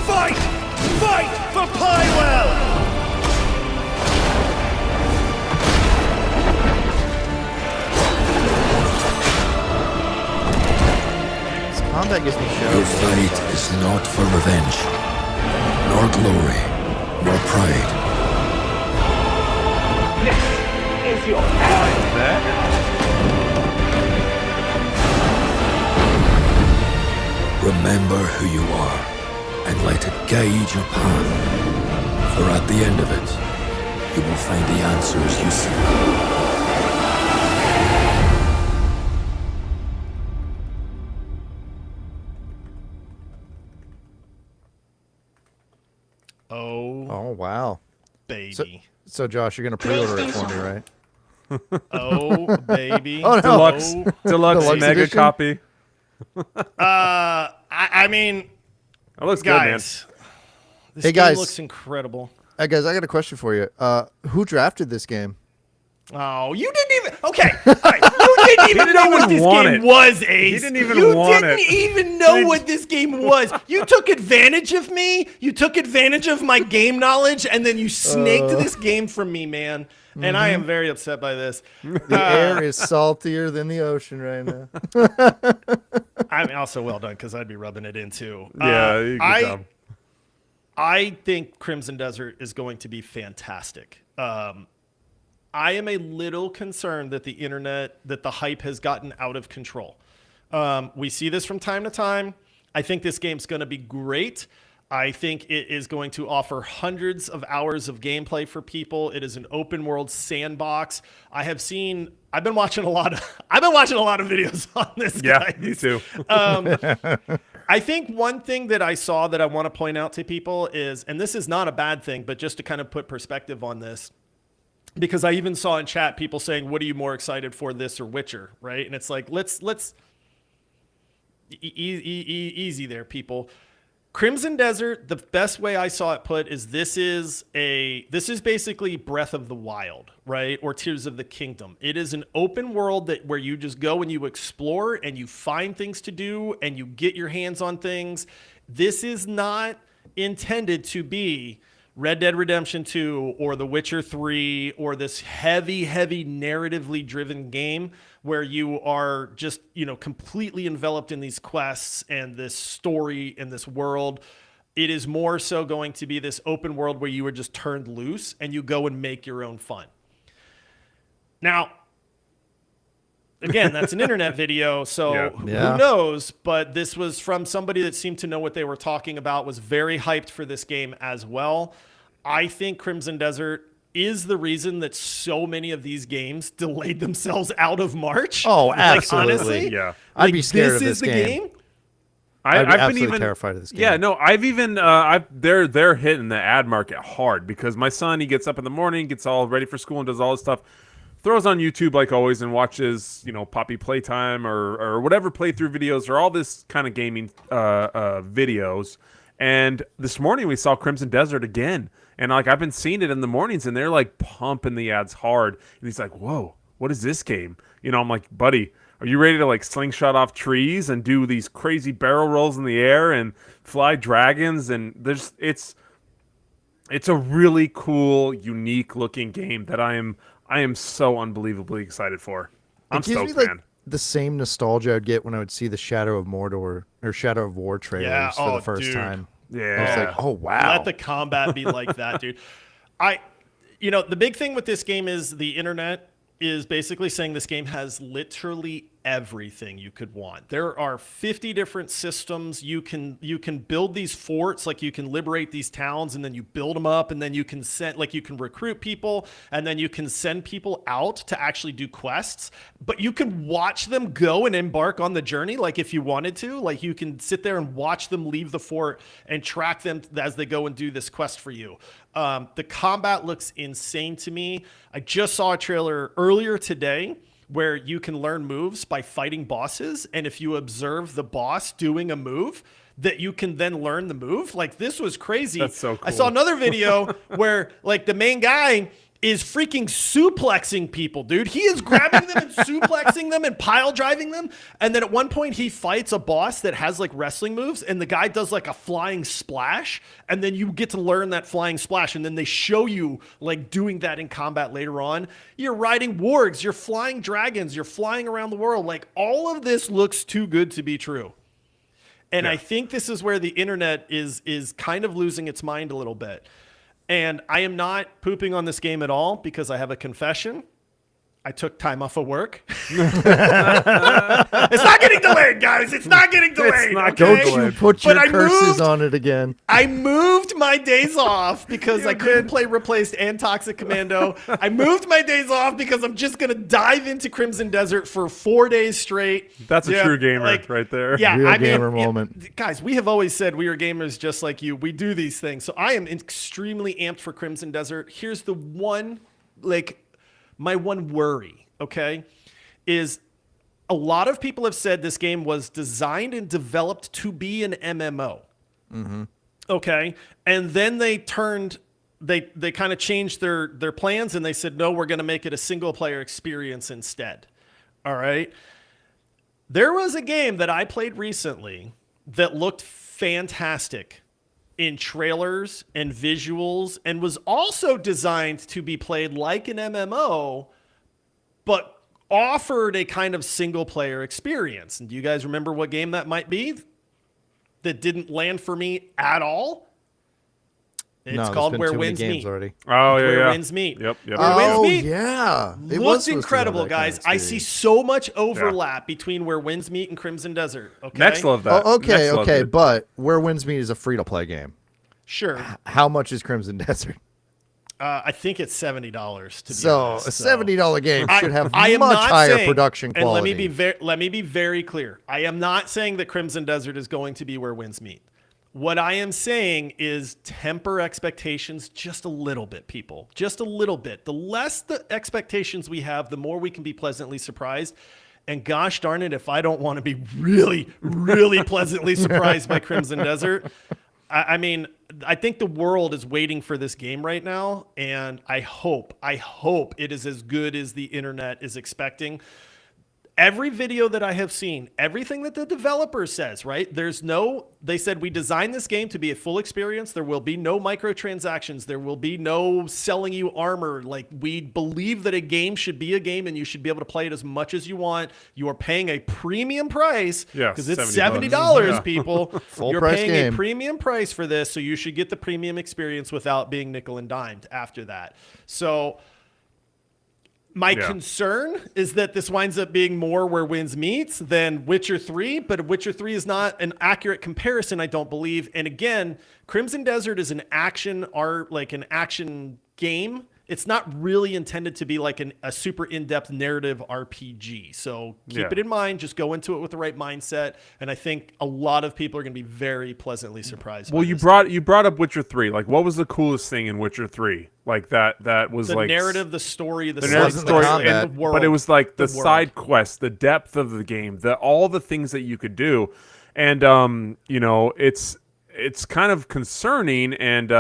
Fight! Fight for Pywell! This combat gives me Your chills. fight is not for revenge, nor glory, nor pride. Remember who you are, and let it guide your path. For at the end of it, you will find the answers you seek. Oh, Oh wow. baby. So Josh, you're gonna pre-order it for me, right? Oh, baby. Oh, no. Deluxe, Oh. deluxe Deluxe mega edition? copy. I mean, That looks good, man. guys, this Hey, game guys. looks incredible. Hey guys, I got a question for you. Who drafted this game? Oh, you didn't even. Okay, all right. You didn't even know what even this want game it. was, Ace. He didn't even you want didn't it. even know what this game was. You took advantage of me. You took advantage of my game knowledge, and then you snaked this game from me, man. And I am very upset by this. The air is saltier than the ocean right now. I'm also well done because I'd be rubbing it in too. Yeah, good job. I think Crimson Desert is going to be fantastic. I am a little concerned that the hype has gotten out of control. We see this from time to time. I think this game's going to be great. I think it is going to offer hundreds of hours of gameplay for people. It is an open world sandbox. I've been watching a lot of videos on this. Yeah, guys. me too. I think one thing that I saw that I want to point out to people is, and this is not a bad thing, but just to kind of put perspective on this, because I even saw in chat people saying, what are you more excited for, this or Witcher, right? And it's like, let's easy there, people. Crimson Desert, the best way I saw it put is this is basically Breath of the Wild, right? Or Tears of the Kingdom. It is an open world where you just go and you explore and you find things to do and you get your hands on things. This is not intended to be Red Dead Redemption 2 or The Witcher 3 or this heavy narratively driven game where you are just, completely enveloped in these quests and this story and this world. It is more so going to be this open world where you are just turned loose and you go and make your own fun. Now, again, that's an internet video, so who knows? But this was from somebody that seemed to know what they were talking about, was very hyped for this game as well. I think Crimson Desert is the reason that so many of these games delayed themselves out of March. Oh, absolutely. Honestly, Yeah. I'd be scared of this game. I'd be absolutely terrified of this game. Yeah, no, I've even they're hitting the ad market hard because my son, he gets up in the morning, gets all ready for school and does all this stuff, throws on YouTube like always and watches, Poppy Playtime or whatever playthrough videos or all this kind of gaming videos. And this morning we saw Crimson Desert again. And I've been seeing it in the mornings and they're like pumping the ads hard. And he's like, whoa, what is this game? I'm like, buddy, are you ready to like slingshot off trees and do these crazy barrel rolls in the air and fly dragons? And it's a really cool, unique looking game that I am so unbelievably excited for. I'm stoked, man. Like the same nostalgia I'd get when I would see the Shadow of Mordor or Shadow of War trailers for the first time. Yeah. It's like, oh wow. Let the combat be like that, dude. The big thing with this game is the internet is basically saying this game has literally everything you could want. There are 50 different systems. You can build these forts, like you can liberate these towns and then you build them up and then you can you can recruit people and then you can send people out to actually do quests, but you can watch them go and embark on the journey. Like if you wanted to, like you can sit there and watch them leave the fort and track them as they go and do this quest for you. The combat looks insane to me. I just saw a trailer earlier today where you can learn moves by fighting bosses. And if you observe the boss doing a move, that you can then learn the move. Like, this was crazy. That's so cool. I saw another video where like the main guy is freaking suplexing people, dude. He is grabbing them and suplexing them and pile driving them. And then at one point he fights a boss that has like wrestling moves and the guy does like a flying splash. And then you get to learn that flying splash. And then they show you like doing that in combat later on. You're riding wargs, you're flying dragons, you're flying around the world. Like all of this looks too good to be true. And I think this is where the internet is kind of losing its mind a little bit. And I am not pooping on this game at all because I have a confession. I took time off of work. It's not getting delayed, guys. It's not getting delayed. It's not Don't getting you put your curses on it again. I moved my days off because I couldn't play Replaced and Toxic Commando. I moved my days off because I'm just going to dive into Crimson Desert for 4 days straight. That's a true gamer right there. Yeah, Real gamer moment. Guys, we have always said we are gamers just like you. We do these things. So I am extremely amped for Crimson Desert. Here's the one, my one worry, okay, is a lot of people have said this game was designed and developed to be an MMO. Mm-hmm. Okay. And then they kind of changed their plans and they said, no, we're going to make it a single player experience instead. All right. There was a game that I played recently that looked fantastic in trailers and visuals and was also designed to be played like an MMO, but offered a kind of single player experience. And do you guys remember what game that might be that didn't land for me at all? It's No, there's called been Where too many Winds games Meet. already. Oh yeah, Where yeah. Winds Meet. Yep. Where Oh Winds Meet yeah, it was looks supposed to have incredible, that kind of guys. I see experience. so much overlap between Where Winds Meet and Crimson Desert. Okay. Next love that. Oh, okay, Next love okay, it. but Where Winds Meet is a free to play game. Sure. How much is Crimson Desert? I think it's $70 to be So honest. a $70 game should have I am much not higher saying- production quality. And let me be very clear. I am not saying that Crimson Desert is going to be Where Winds Meet. What I am saying is temper expectations just a little bit, people. Just a little bit. The less the expectations we have, the more we can be pleasantly surprised. And gosh darn it, if I don't want to be really, really pleasantly surprised by Crimson Desert, I mean, I think the world is waiting for this game right now, and I hope it is as good as the internet is expecting. Every video that I have seen, everything that the developer says, right? They said we designed this game to be a full experience. There will be no microtransactions. There will be no selling you armor. Like, we believe that a game should be a game and you should be able to play it as much as you want. You are paying a premium price Yes, because it's $70, $70, yeah. people. Full You're price paying game. a premium price for this, so you should get the premium experience without being nickel and dimed after that. So my concern is that this winds up being more Where Winds Meets than Witcher 3, but Witcher 3 is not an accurate comparison, I don't believe. And again, Crimson Desert is an action game. It's not really intended to be like a super in-depth narrative RPG. So keep it in mind. Just go into it with the right mindset. And I think a lot of people are going to be very pleasantly surprised. Well, by you this. brought up Witcher 3. Like, what was the coolest thing in Witcher 3? Like that was The like narrative, the story, the narrative side story, quests, combat. and the world. but it was like the world. side quests, the depth of the game, all the things that you could do, and you know, it's kind of concerning and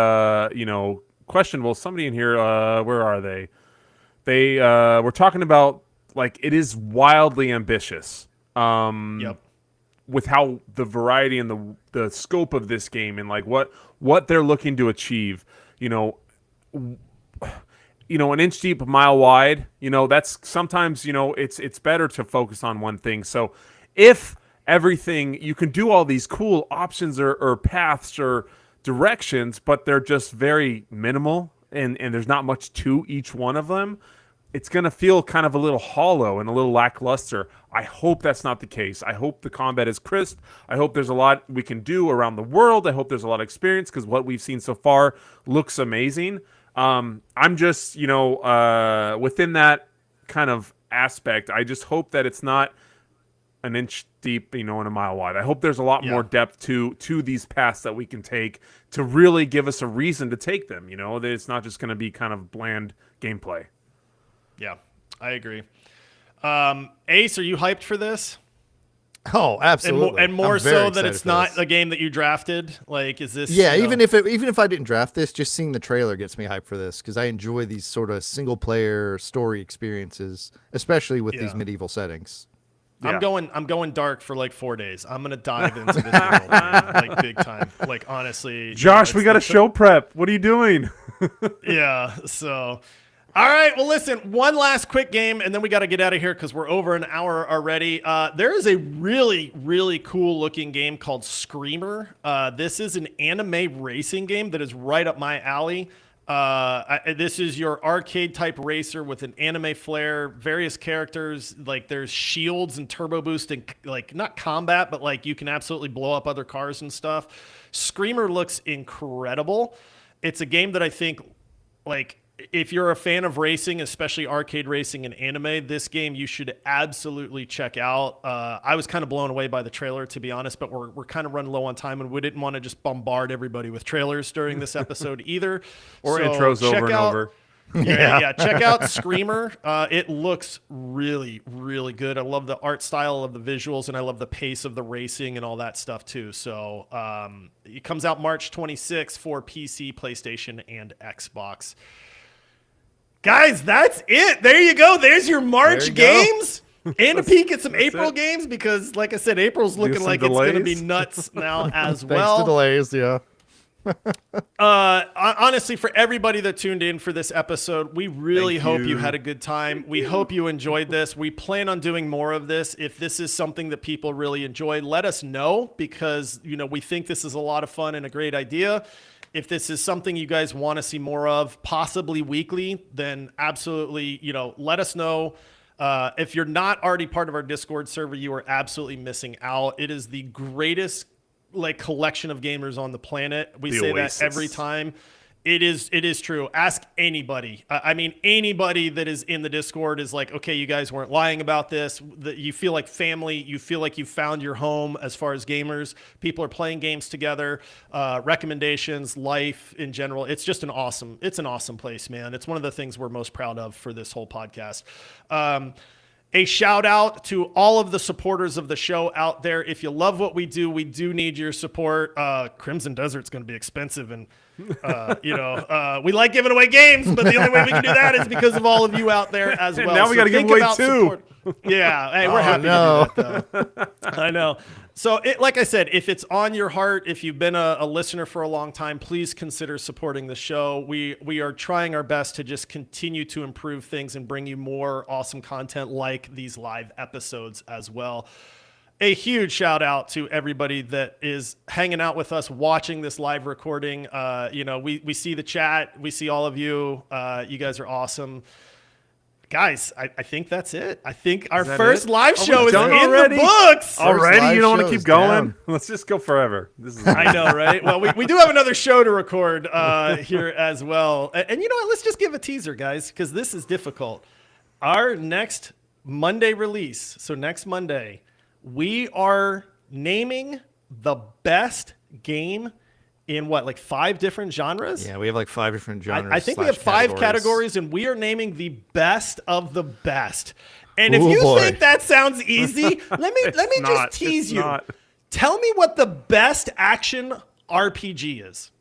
you know, questionable. Somebody in here, where are they? They were talking about, like, it is wildly ambitious. Yep. With how the variety and the scope of this game and like what they're looking to achieve, you know, an inch deep, a mile wide, you know, that's sometimes, you know, it's better to focus on one thing. So if everything, you can do all these cool options or paths or directions, but they're just very minimal and there's not much to each one of them, it's going to feel kind of a little hollow and a little lackluster. I hope that's not the case. I hope the combat is crisp. I hope there's a lot we can do around the world. I hope there's a lot of experience because what we've seen so far looks amazing. I'm just, you know, within that kind of aspect, I just hope that it's not an inch deep, you know, and a mile wide. I hope there's a lot more depth to these paths that we can take to really give us a reason to take them, you know, that it's not just going to be kind of bland gameplay. Yeah, I agree. Ace, are you hyped for this? Oh, absolutely. And more I'm very so that excited it's for not this. a game that you drafted. Like, is this? Yeah, you know- even if I didn't draft this, just seeing the trailer gets me hyped for this because I enjoy these sort of single player story experiences, especially with these medieval settings. I'm going dark for like 4 days. I'm gonna dive into this world, man, like big time. Like, honestly, Josh, we got a a show prep. What are you doing? Yeah. So, all right. Well, listen, one last quick game, and then we got to get out of here because we're over an hour already. There is a really, really cool looking game called Screamer. This is an anime racing game that is right up my alley. This is your arcade type racer with an anime flair, various characters. Like, there's shields and turbo boost and, like, not combat, but like you can absolutely blow up other cars and stuff. Screamer looks incredible. It's a game that I think, like, if you're a fan of racing, especially arcade racing and anime, this game you should absolutely check out. I was kind of blown away by the trailer, to be honest, but we're kind of running low on time, and we didn't want to just bombard everybody with trailers during this episode either. Or So intros over check and out- over. Yeah. Check out Screamer. It looks really, really good. I love the art style of the visuals, and I love the pace of the racing and all that stuff too. So it comes out March 26th for PC, PlayStation, and Xbox. Guys, that's it. There you go. There's your March There you go. games. And a peek at some April it. games because, like I said, April's looking some like it's going to be delays. nuts now as Thanks well. to delays, yeah. Honestly, for everybody that tuned in for this episode, we really Thank hope you you. had a good time. We hope you enjoyed this. We plan on doing more of this. If this is something that people really enjoy, let us know because, you know, we think this is a lot of fun and a great idea. If this is something you guys want to see more of, possibly weekly, then absolutely, let us know. If you're not already part of our Discord server, you are absolutely missing out. It is the greatest collection of gamers on the planet. We say Oasis. that every time. It is true. Ask anybody. I mean, anybody that is in the Discord is like, okay, you guys weren't lying about this. You feel like family. You feel like you found your home as far as gamers. People are playing games together, recommendations, life in general. It's just an awesome place, man. It's one of the things we're most proud of for this whole podcast. A shout out to all of the supporters of the show out there. If you love what we do need your support. Crimson Desert's going to be expensive, and we like giving away games, but the only way we can do that is because of all of you out there as well. Now we got to give away 2. Yeah, hey, we're happy to do that, though. I know. So, like I said, if it's on your heart, if you've been a listener for a long time, please consider supporting the show. We are trying our best to just continue to improve things and bring you more awesome content like these live episodes as well. A huge shout out to everybody that is hanging out with us, watching this live recording. We see the chat. We see all of you. You guys are awesome. Guys, I think that's it. I think our first live show is in the books. Already? You don't want to keep going? Let's just go forever. I know, right? Well, we do have another show to record here as well. And you know what? Let's just give a teaser, guys, because this is difficult. Our next Monday release, so next Monday, we are naming the best game in 5 different genres? Yeah, we have 5 different genres. I think we have 5 categories, and we are naming the best of the best. And if you think that sounds easy, let me just tease you. Tell me what the best action RPG is.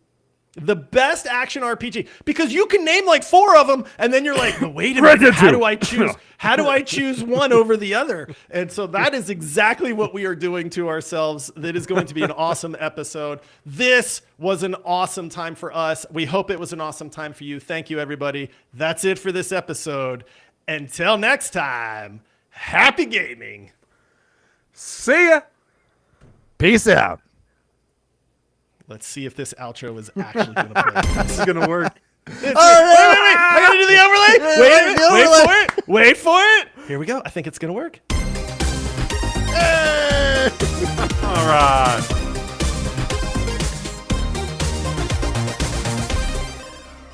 The best action RPG, because you can name 4 of them, and then you're like, wait a minute, how do I choose? How do I choose one over the other? And so that is exactly what we are doing to ourselves. That is going to be an awesome episode. This was an awesome time for us. We hope it was an awesome time for you. Thank you, everybody. That's it for this episode. Until next time, happy gaming. See ya. Peace out. Let's see if this outro is actually going to play. This is going to work. Wait. I got to do the overlay. Wait for it. Here we go. I think it's going to work. All right.